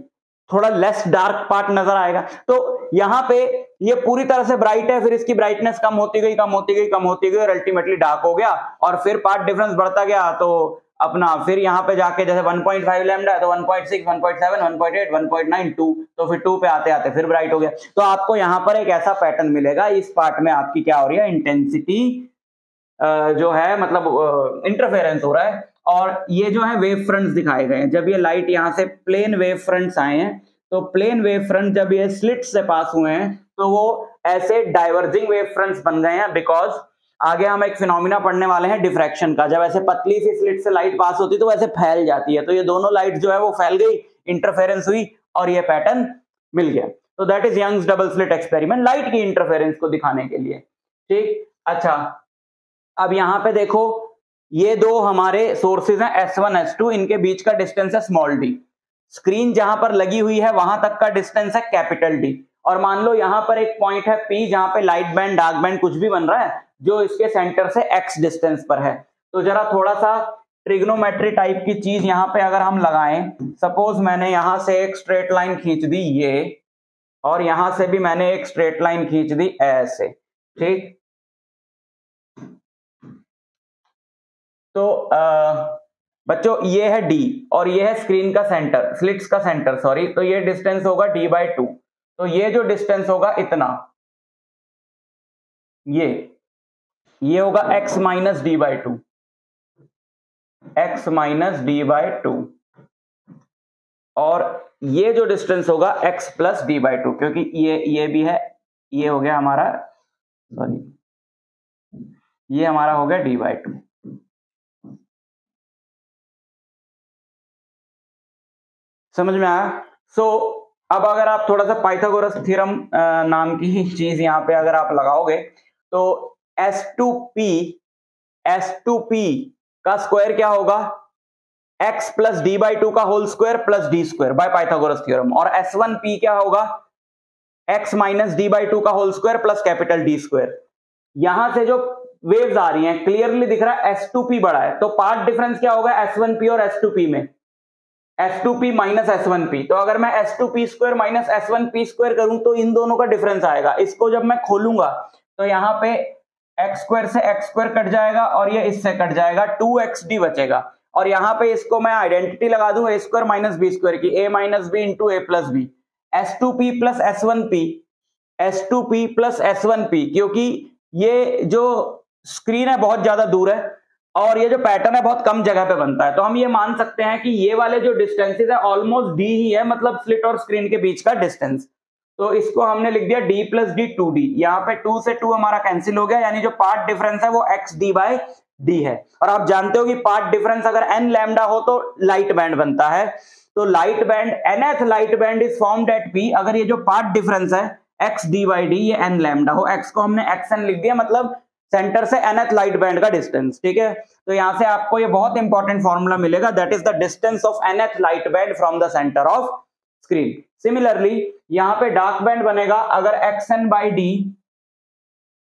थोड़ा लेस डार्क पार्ट नजर आएगा। तो यहाँ पे ये पूरी तरह से ब्राइट है, फिर इसकी ब्राइटनेस कम होती गई कम होती गई कम होती गई और अल्टीमेटली डार्क हो गया, और फिर पार्ट डिफरेंस बढ़ता गया। तो अपना फिर यहाँ पे जाके जैसे 1.5 लैम्डा है तो 1.6, 1.7, 1.8, 1.9, 2, तो फिर 2 पे आते आते फिर ब्राइट हो गया। तो आपको यहाँ पर एक ऐसा पैटर्न मिलेगा, इस पार्ट में आपकी क्या हो रही है, इंटेंसिटी जो है मतलब इंटरफेरेंस हो रहा है। और ये जो है वेव फ्रंट्स दिखाए गए हैं, जब ये लाइट यहाँ से प्लेन वेव फ्रंट्स आए हैं तो प्लेन वेव फ्रंट जब ये स्लिट से पास हुए हैं तो वो ऐसे डाइवर्जिंग वेव फ्रंट्स बन गए हैं, बिकॉज आगे हम एक फिनोमिना पढ़ने वाले हैं डिफ्रैक्शन का। जब ऐसे पतली सी स्लिट से लाइट पास होती है तो वैसे फैल जाती है, तो ये दोनों लाइट जो है वो फैल गई, इंटरफेरेंस हुई और ये पैटर्न मिल गया। तो that is Young's double slit experiment, light की इंटरफेरेंस को दिखाने के लिए। ठीक, अच्छा अब यहां पे देखो ये 2 हमारे सोर्सेज हैं S1 S2, इनके बीच का डिस्टेंस है स्मॉल d, स्क्रीन जहां पर लगी हुई है वहां तक का डिस्टेंस है कैपिटल D, और मान लो यहां पर एक पॉइंट है P जहां पे लाइट बैंड डार्क बैंड कुछ भी बन रहा है जो इसके सेंटर से x डिस्टेंस पर है। तो जरा थोड़ा सा ट्रिग्नोमेट्री टाइप की चीज यहां पे अगर हम लगाएं, सपोज मैंने यहां से एक स्ट्रेट लाइन खींच दी ये, और यहां से भी मैंने एक स्ट्रेट लाइन खींच दी ऐसे, ठीक। तो बच्चों ये है डी और ये है स्क्रीन का सेंटर, स्लिट्स का सेंटर सॉरी, तो ये डिस्टेंस होगा d/2। तो ये जो डिस्टेंस होगा इतना, ये होगा x minus d/2, x minus d/2, और ये जो डिस्टेंस होगा x प्लस d/2, क्योंकि ये भी है, ये हो गया हमारा, सॉरी ये हमारा हो गया d/2। समझ में आया? अब अगर आप थोड़ा सा पाइथागोरस थ्योरम नाम की चीज यहां पे अगर आप लगाओगे तो S2P का स्क्वायर क्या होगा, x प्लस d/2 का whole square plus d square by Pythagoras theorem, और S1P क्या होगा, x माइनस d/2 का whole square plus capital D square. यहां से जो वेव्स आ रही हैं क्लियरली दिख रहा है S2P बड़ा है, तो पार्ट डिफरेंस क्या होगा S1P और S2P में, S2P माइनस S1P। तो अगर मैं S2P square minus S1P square करूं तो इन दोनों का डिफरेंस आएगा। इसको जब मैं खोलूंगा तो यहाँ पे x स्क्वायर से x स्क्वायर कट जाएगा और ये इससे कट जाएगा, 2xd बचेगा, और यहाँ पे इसको मैं आइडेंटिटी लगा दूं a square minus b square की, a minus b into a plus b, S2P plus S1P, S2P plus S1P, क्योंकि ये जो स्क्रीन है बहुत ज्यादा दूर है और ये जो पैटर्न है बहुत कम जगह पे बनता है, तो हम ये मान सकते हैं कि ये वाले जो डिस्टेंसेस है ऑलमोस्ट d ही है, मतलब स्लिट और स्क्रीन के बीच का डिस्टेंस। तो इसको हमने लिख दिया d प्लस d 2d, यहाँ पे 2 से 2 हमारा कैंसिल हो गया, यानी जो पार्ट डिफरेंस है वो xd/d है। और आप जानते हो कि पार्ट डिफरेंस अगर n लैम्डा हो तो लाइट बैंड बनता है, तो light band nth light band is formed at p, अगर ये जो पार्ट डिफरेंस है xd/d ये n लैम्डा हो, x को हमने xn लिख दिया, मतलब सेंटर से nth लाइट बैंड का डिस्टेंस, ठीक है। तो यहां से आपको ये बहुत इंपॉर्टेंट फॉर्मूला मिलेगा, that is the distance of nth light banned from the centre of screen. Similarly यहां पे डार्क बैंड बनेगा अगर xn/d,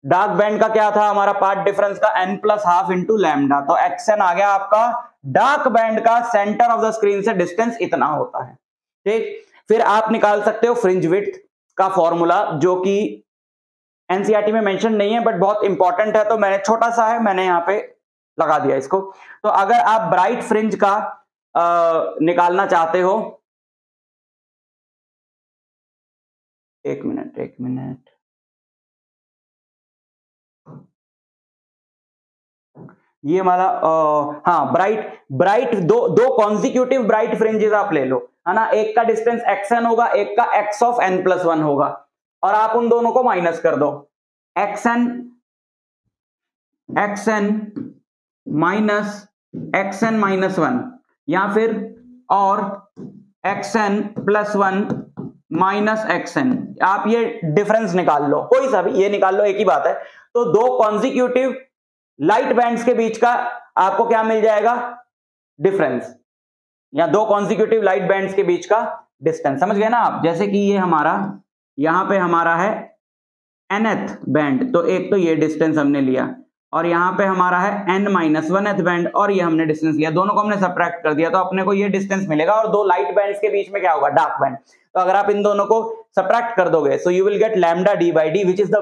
डार्क बैंड का क्या था हमारा पार्ट डिफरेंस का n plus half into lambda, तो xn आ गया आपका डार्क बैंड का सेंटर ऑफ द स्क्रीन से डिस्टेंस इतना होता है, ठीक। फिर आप निकाल सकते हो फ्रिंज विड्थ का फॉर्मूला, जो कि एनसीईआरटी में मेंशन नहीं है बट बहुत इंपॉर्टेंट है, तो मैंने छोटा सा है, मैंने यहाँ पे लगा दिया इसको। तो अगर आप ब्राइट फ्रिंज का निकालना चाहते हो, एक मिनट, ये हमारा हाँ ब्राइट दो कॉन्जिक्यूटिव ब्राइट फ्रिंजेस आप ले लो, है ना, एक का डिस्टेंस xn होगा, एक का x ऑफ n+1 होगा, और आप उन दोनों को माइनस कर दो, xn माइनस xn माइनस 1, या फिर और xn प्लस 1 माइनस xn, आप ये डिफरेंस निकाल लो, कोई सा भी ये निकाल लो, एक ही बात है। तो दो कॉन्जिक्यूटिव लाइट बैंड्स के बीच का आपको क्या मिल जाएगा, डिफरेंस, या दो कॉन्जिक्यूटिव लाइट बैंड्स के बीच का डिस्टेंस, समझ गए ना आप। जैसे कि ये हमारा यहां पे हमारा है nth बैंड, तो एक तो ये डिस्टेंस हमने लिया, और यहां पे हमारा है n-1th बैंड, और ये हमने डिस्टेंस लिया, दोनों को हमने सबट्रैक्ट कर दिया, तो अपने को ये डिस्टेंस मिलेगा, और दो लाइट बैंड्स के बीच में क्या होगा, डार्क बैंड। तो अगर आप इन दोनों को सबट्रैक्ट कर दोगे so you will get lambda d/d which is the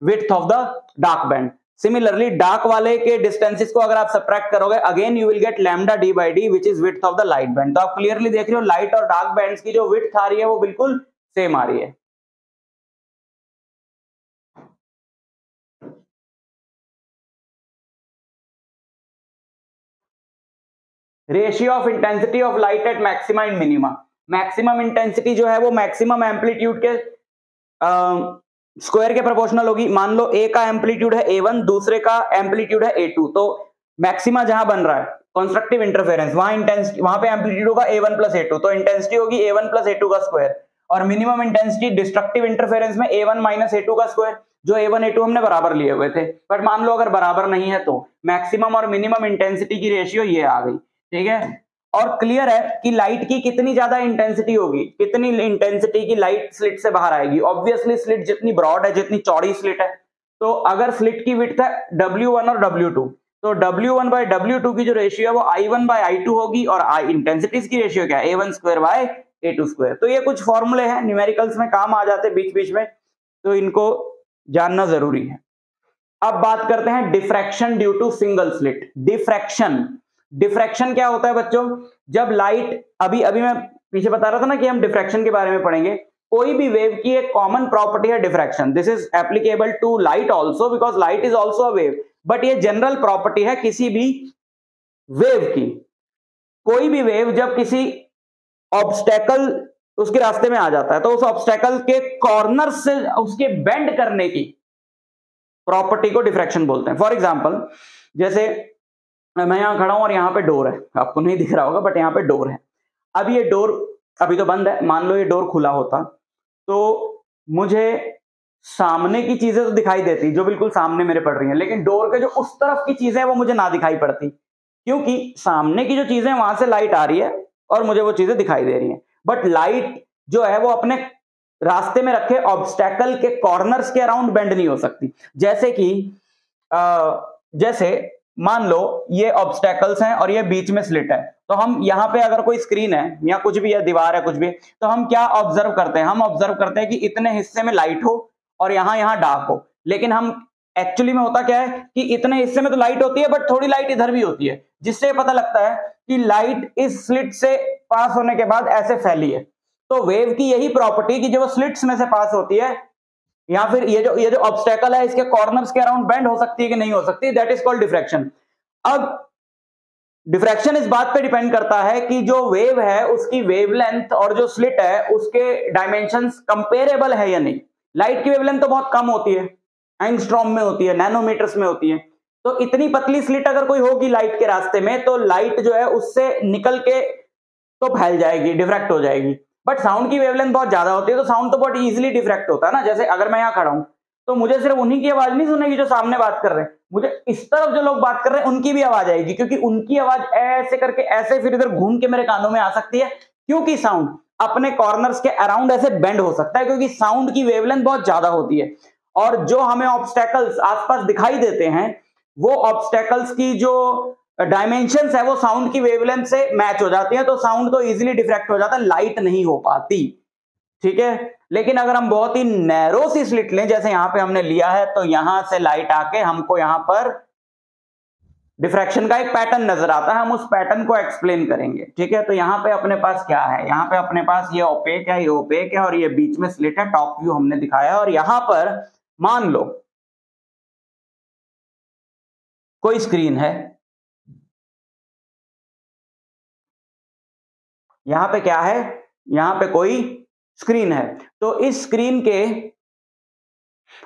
width of the dark band. Similarly dark वाले के डिस्टेंसेस को अगर आप सबट्रैक्ट करोगे, again you will get lambda d/d which is width of the light band. तो आप clearly देख रहे हो लाइट और डार्क बैंड्स की जो विड्थ आ रही है वो बिल्कुल सेम आ रही है। Ratio of intensity of light at maxima and minima, maximum intensity जो है वो मैक्सिमम एम्पलीट्यूड के स्क्वायर के प्रोपोर्शनल होगी। मान लो ए का एम्पलीट्यूड है A1, दूसरे का एम्पलीट्यूड है A2, तो मैक्सिमा जहां बन रहा है कंस्ट्रक्टिव इंटरफेरेंस, वहां इंटेंसिटी, वहां पे एम्पलीट्यूड होगा A1 प्लस A2, तो इंटेंसिटी होगी A1 प्लस A2 का स्क्वायर, और मिनिमम इंटेंसिटी डिस्ट्रक्टिव इंटरफेरेंस में A1 माइनस A2 का स्क्वायर, जो A1 A2 हमने बराबर लिए हुए थे, बट मान लो अगर बराबर नहीं है तो मैक्सिमम और मिनिमम इंटेंसिटी की रेशियो ये आ गई, ठीक है। और क्लियर है कि लाइट की कितनी ज्यादा इंटेंसिटी होगी, कितनी इंटेंसिटी की लाइट स्लिट से बाहर आएगी, ऑब्वियसली स्लिट जितनी ब्रॉड है, जितनी चौड़ी स्लिट है, तो अगर स्लिट की विड्थ है W1 और W2, तो W1 बाय W2 की जो रेशियो है वो I1 बाय I2 होगी, और इंटेंसिटीज की रेशियो क्या है, A1 square by A2 square. तो ये कुछ फॉर्मूले हैं, न्यूमेरिकल्स में काम आ जाते बीच बीच में, तो इनको जानना जरूरी है। अब बात करते हैं diffraction due to single slit. Diffraction क्या होता है बच्चों? जब लाइट, अभी मैं पीछे बता रहा था ना कि हम डिफ्रैक्शन के बारे में पढ़ेंगे। कोई भी वेव की एक कॉमन प्रॉपर्टी है diffraction. This is applicable to light also because light is also a wave, but ये जनरल प्रॉपर्टी है किसी भी वेव की। कोई भी वेव जब किसी ऑब्स्टेकल उसके रास्ते में आ जाता है तो उस ऑब्स्टेकल के कॉर्नर से उसके बेंड करने की प्रॉपर्टी को डिफ्रैक्शन बोलते हैं। फॉर एग्जाम्पल, जैसे मैं यहां खड़ा हूं और यहां पे डोर है, आपको नहीं दिख रहा होगा बट यहां पे डोर है। अब ये डोर अभी तो बंद है, मान लो ये डोर खुला होता तो मुझे सामने की चीजें तो दिखाई देती जो बिल्कुल सामने मेरे पड़ रही हैं, लेकिन डोर के जो उस तरफ की चीजें वो मुझे ना दिखाई पड़ती, क्योंकि सामने की जो चीजें वहां से लाइट आ रही है और मुझे वो चीजें दिखाई दे रही हैं। बट लाइट जो है वो अपने रास्ते में रखे ऑब्स्टेकल के कॉर्नर्स के अराउंड बेंड नहीं हो सकती। जैसे कि जैसे मान लो ये ऑब्स्टेकल्स हैं और ये बीच में स्लिट है, तो हम यहाँ पे अगर कोई स्क्रीन है या कुछ भी है, दीवार है, कुछ भी, तो हम क्या ऑब्जर्व करते हैं? हम ऑब्जर्व करते हैं कि इतने हिस्से में लाइट हो और यहां डार्क हो। लेकिन हम एक्चुअली में होता क्या है कि इतने हिस्से में तो लाइट होती है बट थोड़ी लाइट इधर भी होती है, जिससे पता लगता है कि लाइट इस स्लिट से पास होने के बाद ऐसे फैली है। तो वेव की यही प्रॉपर्टी कि जब वो स्लिट्स में से पास होती है या फिर ये जो ऑब्स्टेकल है इसके कॉर्नर्स के अराउंड बेंड हो सकती है कि नहीं हो सकती, दैट इज कॉल्ड डिफ्रैक्शन। अब डिफ्रैक्शन इस बात पे डिपेंड करता है कि जो वेव है उसकी वेवलेंथ और जो स्लिट है उसके डायमेंशंस कंपेरेबल है या नहीं। लाइट की वेवलेंथ तो बहुत कम होती है, एंगस्ट्रॉम में होती है, नैनोमीटर्स में होती है, तो इतनी पतली स्लिट अगर कोई होगी लाइट के रास्ते में तो लाइट जो है उससे निकल के तो फैल जाएगी, डिफ्रैक्ट हो जाएगी। बट साउंड की वेवलेंथ बहुत ज्यादा होती है तो साउंड तो बहुत इजीली डिफ्रैक्ट होता है ना। जैसे अगर मैं यहाँ खड़ा हूं तो मुझे सिर्फ उन्हीं की आवाज नहीं सुनेगी जो सामने बात कर रहे हैं, मुझे इस तरफ जो लोग बात कर रहे हैं उनकी भी आवाज आएगी, क्योंकि उनकी आवाज ऐसे करके ऐसे फिर इधर घूम के मेरे कानों में आ सकती है, क्योंकि साउंड अपने कॉर्नर्स के अराउंड ऐसे बेंड हो सकता है, क्योंकि साउंड की वेवलेंथ बहुत ज्यादा होती है। और जो हमें ऑब्स्टेकल्स आसपास दिखाई देते हैं वो ऑब्स्टेकल्स की जो डायमेंशंस है वो साउंड की वेवलेंथ से मैच हो जाती है, तो साउंड तो इजीली डिफ्रैक्ट हो जाता है, लाइट नहीं हो पाती। ठीक है, लेकिन अगर हम बहुत ही नैरो सी स्लिट लें जैसे यहां पे हमने लिया है, तो यहां से लाइट आके हमको यहां पर डिफ्रैक्शन का एक पैटर्न नजर आता है, हम उस पैटर्न को एक्सप्लेन करेंगे। ठीक है, तो यहां पे अपने पास क्या है? यहां पे अपने पास ये ओपेक है, ये ओपेक है और ये बीच में स्लिट है, टॉप व्यू हमने दिखाया। और यहां पर मान लो कोई स्क्रीन है, यहां पे क्या है? यहां पे कोई स्क्रीन है, तो इस स्क्रीन के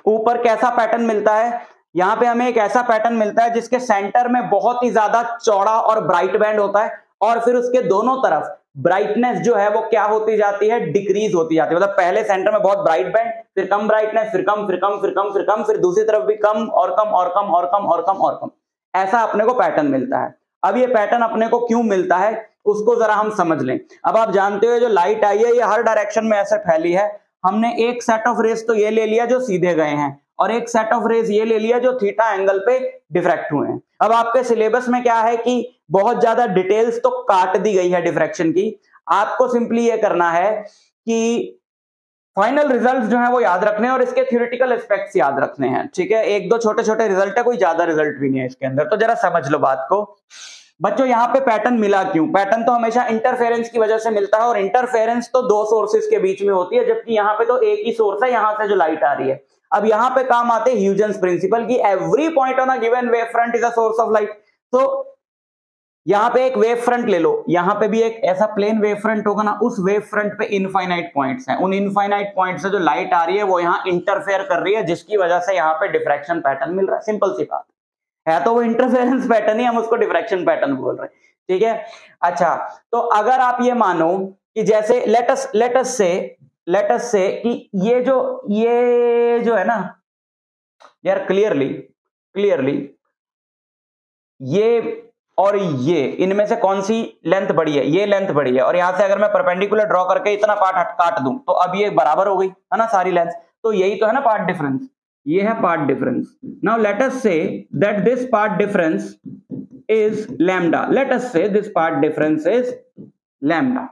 ऊपर कैसा पैटर्न मिलता है? यहां पे हमें एक ऐसा पैटर्न मिलता है जिसके सेंटर में बहुत ही ज्यादा चौड़ा और ब्राइट बैंड होता है, और फिर उसके दोनों तरफ ब्राइटनेस जो है वो क्या होती जाती है? डिक्रीज होती जाती है। मतलब पहले सेंटर में बहुत ब्राइट बैंड, फिर कम ब्राइटनेस, फिर कम, फिर कम, फिर कम, फिर कम, फिर दूसरी तरफ भी कम और कम और कम और कम और कम और कम, ऐसा अपने को पैटर्न मिलता है। अब ये पैटर्न अपने को क्यों मिलता है उसको जरा हम समझ लें। अब आप जानते हो जो लाइट आई है ये हर डायरेक्शन में ऐसे फैली है। हमने एक सेट ऑफ रेस तो ये ले लिया जो सीधे गए हैं, और एक सेट ऑफ रेस ये ले लिया जो थीटा एंगल पे डिफ्रैक्ट हुए हैं। अब आपके सिलेबस में क्या है कि बहुत ज्यादा डिटेल्स तो काट दी गई है डिफ्रैक्शन की, आपको सिंपली ये करना है कि फाइनल रिजल्ट जो है वो याद रखने और इसके थ्योरेटिकल एस्पेक्ट्स याद रखने हैं। ठीक है, एक दो छोटे छोटे रिजल्ट है, कोई ज्यादा रिजल्ट भी नहीं है इसके अंदर, तो जरा समझ लो बात को। बच्चों यहाँ पे पैटर्न मिला क्यों? पैटर्न तो हमेशा इंटरफेरेंस की वजह से मिलता है, और इंटरफेरेंस तो दो सोर्सेस के बीच में होती है, जबकि यहाँ पे तो एक ही सोर्स है, यहां से जो लाइट आ रही है। अब यहाँ पे काम आते हैं ह्यूजेंस प्रिंसिपल की, every point on a given wave front is a source of light. तो यहां पे एक वेव फ्रंट ले लो, यहां पे भी एक ऐसा प्लेन वेव फ्रंट होगा ना, उस वेव फ्रंट पे इनफाइनाइट पॉइंट्स हैं, उन इनफाइनाइट पॉइंट से जो लाइट आ रही है वो यहां इंटरफेयर कर रही है, जिसकी वजह से यहां पे डिफ्रैक्शन पैटर्न मिल रहा है। सिंपल सी बात है, तो वो इंटरफेरेंस पैटर्न ही, हम उसको डिफ्रैक्शन पैटर्न बोल रहे हैं। ठीक है, अच्छा, तो अगर आप ये मानो कि जैसे लेटस से कि ये जो है ना यार, क्लियरली ये और ये, इनमें से कौन सी लेंथ बड़ी है? ये लेंथ बड़ी है, और यहां से अगर मैं परपेंडिकुलर ड्रॉ करके इतना पार्ट काट दूं तो अब ये बराबर हो गई है ना सारी लेंथ, तो यही तो है ना पार्ट डिफरेंस, ये है path difference. Now let us say that this path difference is lambda, let us say this path difference is lambda,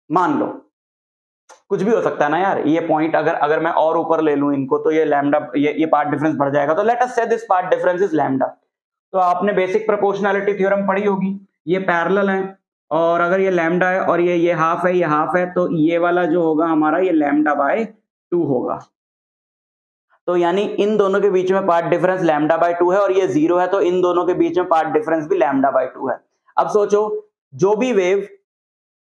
मान लो। कुछ भी हो सकता है ना यार, ये पॉइंट अगर मैं और ऊपर ले लूं इनको तो ये लैम्डा, ये पार्ट डिफरेंस बढ़ जाएगा। तो late us say this path difference is lambda. तो आपने बेसिक प्रोपोर्शनैलिटी थ्योरम पढ़ी होगी, ये पैरेलल है और अगर ये लैम्डा है और ये हाफ है, ये हाफ है, तो ये वाला जो होगा हमारा ये लैम्डा बाय 2 होगा। तो यानी इन दोनों के बीच में पार्ट डिफरेंस लैम्डा बाय 2 है और ये 0 है, तो इन दोनों के बीच में पार्ट डिफरेंस भी लैम्डा बाय 2 है। अब सोचो जो भी वेव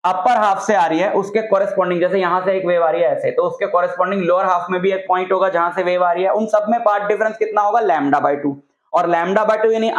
अपर हाफ से आ रही है उसके कॉरेस्पॉन्डिंग, जैसे यहां से एक वेव आ रही है ऐसे, तो उसके कॉरेस्पॉन्डिंग लोअर हाफ में भी एक पॉइंट होगा जहां से वेव आ रही है, उन सब में पार्ट डिफरेंस कितना होगा, लैम्डा बाय 2। और लैम्डा बाय 2 यानी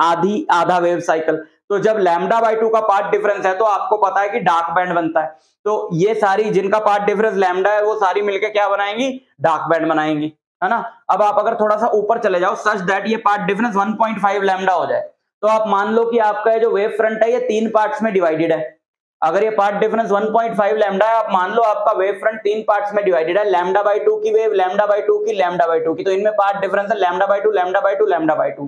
आधा वेव साइकिल। तो जब लैम्डा बाय 2 का पार्ट डिफरेंस है तो आपको पता है कि डार्क बैंड बनता है। तो ये सारी जिनका पार्ट डिफरेंस लैम्डा है वो सारी मिलकर क्या बनाएंगी, डार्क बैंड बनाएंगी, है ना। अब आप अगर थोड़ा सा ऊपर चले जाओ सच दैट ये पार्ट डिफरेंस 1.5 लैम्डा हो जाए, तो आप मान लो कि आपका ये जो वेव फ्रंट है ये 3 पार्ट्स में डिवाइडेड है। अगर ये पार्ट डिफरेंस 1.5 लैम्डा है, आप मान लो आपका वेव फ्रंट 3 पार्ट्स में डिवाइडेड है, लैम्डा बाय 2 की वेव, लैम्डा बाय 2 की, लैम्डा बाय 2 की, तो इनमें पार्ट डिफरेंस है lambda by 2, lambda by 2, lambda by 2।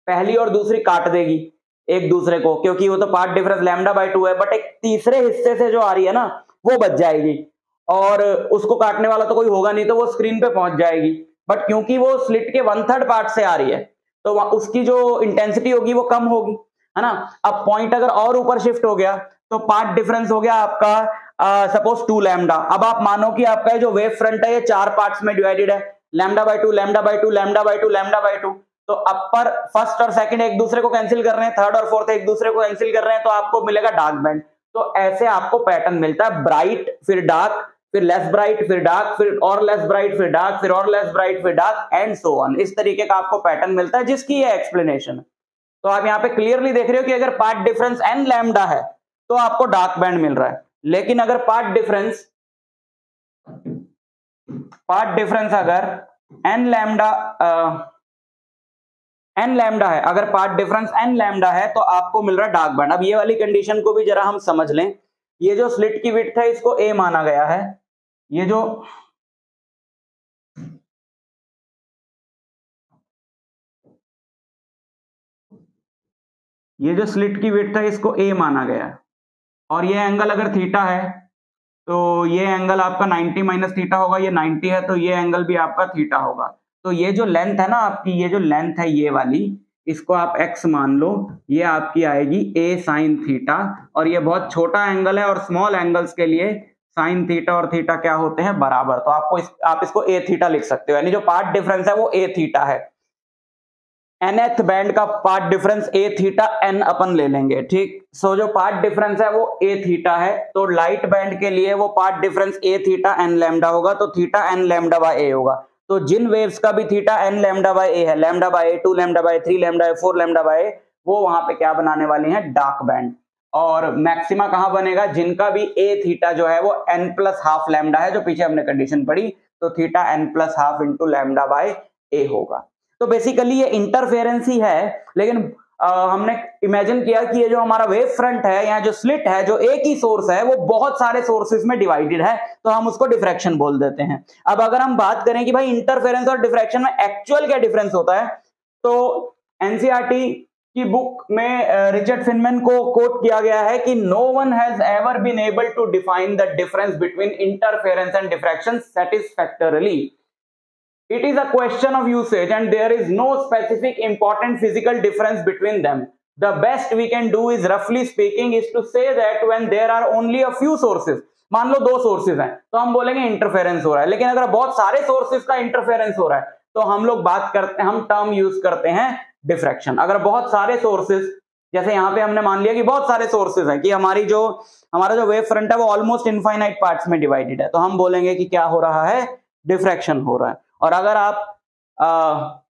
पहली और दूसरी काट देगी एक दूसरे को, क्योंकि वो तो पार्ट डिफरेंस लैम्डा बाय 2 है, बट एक तीसरे हिस्से से जो आ रही है ना वो बच जाएगी और उसको काटने वाला तो कोई होगा नहीं, तो वो स्क्रीन पे पहुंच जाएगी। बट क्योंकि वो स्लिट के 1/3 पार्ट से आ रही है तो उसकी जो इंटेंसिटी होगी वो कम होगी, है ना। अब पॉइंट अगर और ऊपर शिफ्ट हो गया तो पार्ट डिफरेंस हो गया आपका सपोज 2 लैम्डा। अब आप मानो कि आपका जो वेव फ्रंट है ये 4 पार्ट्स में डिवाइडेड है, lambda by 2, lambda by 2, lambda by 2, lambda by 2। तो अपर फर्स्ट और सेकंड एक दूसरे को कैंसिल कर रहे हैं, थर्ड और फोर्थ एक दूसरे को कैंसिल कर रहे हैं, तो आपको मिलेगा डार्क बैंड। तो ऐसे आपको पैटर्न मिलता है, ब्राइट फिर डार्क फिर लेस ब्राइट फिर डार्क फिर और लेस ब्राइट फिर डार्क फिर और लेस ब्राइट फिर डार्क एंड सो ऑन। इस तरीके का आपको पैटर्न मिलता है जिसकी ये एक्सप्लेनेशन है। तो आप यहाँ पे क्लियरली देख रहे हो कि अगर पार्ट डिफरेंस n लैम्डा है तो आपको डार्क बैंड मिल रहा है, लेकिन अगर पार्ट डिफरेंस अगर n लैम्डा है, अगर पार्ट डिफरेंस n लैम्डा है तो आपको मिल रहा है डार्क बैंड। अब ये वाली कंडीशन को भी जरा हम समझ लें। ये जो स्लिट की विड्थ है इसको a माना गया है, ये जो स्लिट की विड्थ है इसको a माना गया है और ये एंगल अगर थीटा है तो ये एंगल आपका 90 माइनस थीटा होगा, ये 90 है तो ये एंगल भी आपका थीटा होगा। तो ये जो लेंथ है ना आपकी, ये जो लेंथ है ये वाली, इसको आप x मान लो, ये आपकी आएगी a साइन थीटा, और ये बहुत छोटा एंगल है और स्मॉल एंगल्स के लिए साइन थीटा और थीटा क्या होते हैं, बराबर। तो आप इसको a थीटा लिख सकते हो, यानी जो पार्ट डिफरेंस है वो a थीटा है। nth बैंड का path difference a theta n अपन ले लेंगे, ठीक। सो जो पार्ट डिफरेंस है वो a थीटा है, तो लाइट बैंड के लिए वो path difference a theta n lambda होगा, तो theta n lambda by a होगा। तो जिन वेव्स का भी theta n lambda by a है, lambda by a, 2 lambda by 3 lambda by 4 lambda by, वो वहां पे क्या बनाने वाली हैं, डार्क बैंड। और मैक्सिमा कहां बनेगा, जिनका भी a थीटा जो है वो n प्लस हाफ लैम्डा है, जो पीछे हमने कंडीशन पढ़ी, तो theta n plus half into lambda by a होगा। तो बेसिकली ये इंटरफेरेंस ही है, लेकिन हमने इमेजिन किया कि ये जो हमारा वेव फ्रंट है या जो स्लिट है, जो एक ही सोर्स है वो बहुत सारे सोर्सेज में डिवाइडेड है, तो हम उसको डिफ्रैक्शन बोल देते हैं। अब अगर हम बात करें कि भाई इंटरफेरेंस और डिफ्रैक्शन में एक्चुअल क्या डिफरेंस होता है, तो एनसीईआरटी की बुक में रिचर्ड फिनमैन को कोट किया गया है कि no one has ever been able to define the difference between interference and diffraction satisfactorily. It is a question of usage and there is no specific important physical difference between them. The best we can do is roughly speaking is to say that when there are only a few sources, मान लो 2 sources हैं तो हम बोलेंगे interference हो रहा है, लेकिन अगर बहुत सारे सोर्सेज का इंटरफेरेंस हो रहा है तो हम लोग बात करते हैं, हम टर्म यूज करते हैं डिफ्रैक्शन। अगर बहुत सारे सोर्सेज, जैसे यहाँ पे हमने मान लिया कि बहुत सारे सोर्सेज हैं, कि हमारा जो वेव फ्रंट है वो ऑलमोस्ट इनफाइनाइट पार्ट्स में डिवाइडेड है, तो हम बोलेंगे कि क्या हो रहा है, डिफ्रैक्शन हो रहा है। और अगर आप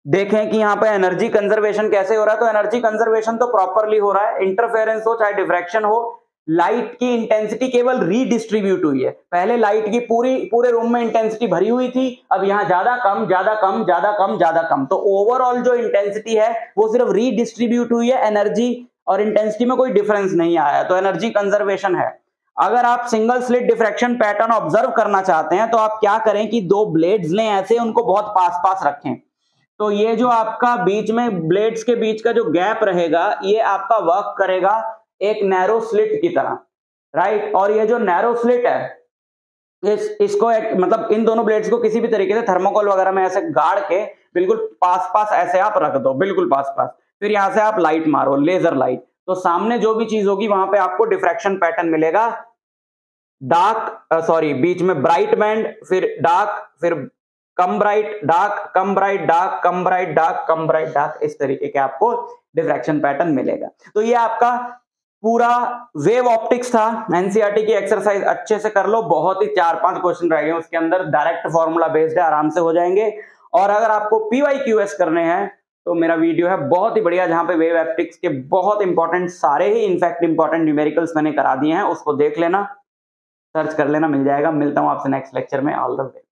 देखें कि यहाँ पे एनर्जी कंजर्वेशन कैसे हो रहा है, तो एनर्जी कंजर्वेशन तो प्रॉपरली हो रहा है, इंटरफेरेंस हो चाहे डिफ्रैक्शन हो, लाइट की इंटेंसिटी केवल रीडिस्ट्रीब्यूट हुई है। पहले लाइट की पूरे रूम में इंटेंसिटी भरी हुई थी, अब यहाँ ज्यादा कम ज्यादा कम ज्यादा कम ज्यादा कम, तो ओवरऑल जो इंटेंसिटी है वो सिर्फ रीडिस्ट्रीब्यूट हुई है, एनर्जी और इंटेंसिटी में कोई डिफरेंस नहीं आया, तो एनर्जी कंजर्वेशन है। अगर आप single slit diffraction pattern observe करना चाहते हैं तो आप क्या करें कि 2 ब्लेड्स लें ऐसे, उनको बहुत पास पास रखें, तो ये जो आपका बीच में ब्लेड्स के बीच का जो गैप रहेगा ये आपका वर्क करेगा एक नैरो स्लिट की तरह, राइट। और ये जो नैरो स्लिट है इसको मतलब इन दोनों ब्लेड्स को किसी भी तरीके से थर्मोकोल वगैरह में ऐसे गाड़ के बिल्कुल पास पास ऐसे आप रख दो, बिल्कुल पास पास। फिर यहां से आप लाइट मारो, लेजर लाइट, तो सामने जो भी चीज होगी वहां पे आपको डिफ्रैक्शन पैटर्न मिलेगा। डार्क सॉरी बीच में ब्राइट बैंड, फिर डार्क, फिर कम ब्राइट, डार्क, कम ब्राइट, डार्क, कम ब्राइट, डार्क, कम ब्राइट, डार्क, इस तरीके के आपको डिफ्रैक्शन पैटर्न मिलेगा। तो ये आपका पूरा वेव ऑप्टिक्स था। एनसीईआरटी की एक्सरसाइज अच्छे से कर लो, बहुत ही 4-5 क्वेश्चन रह गए उसके अंदर, डायरेक्ट फॉर्मूला बेस्ड है, आराम से हो जाएंगे। और अगर आपको पीवाईक्यूएस करने हैं तो मेरा वीडियो है बहुत ही बढ़िया, जहां पे वेव ऑप्टिक्स के बहुत इंपॉर्टेंट, सारे ही इनफैक्ट इंपॉर्टेंट न्यूमेरिकल्स मैंने करा दिए हैं, उसको देख लेना, सर्च कर लेना, मिल जाएगा। मिलता हूं आपसे नेक्स्ट लेक्चर में। All the way.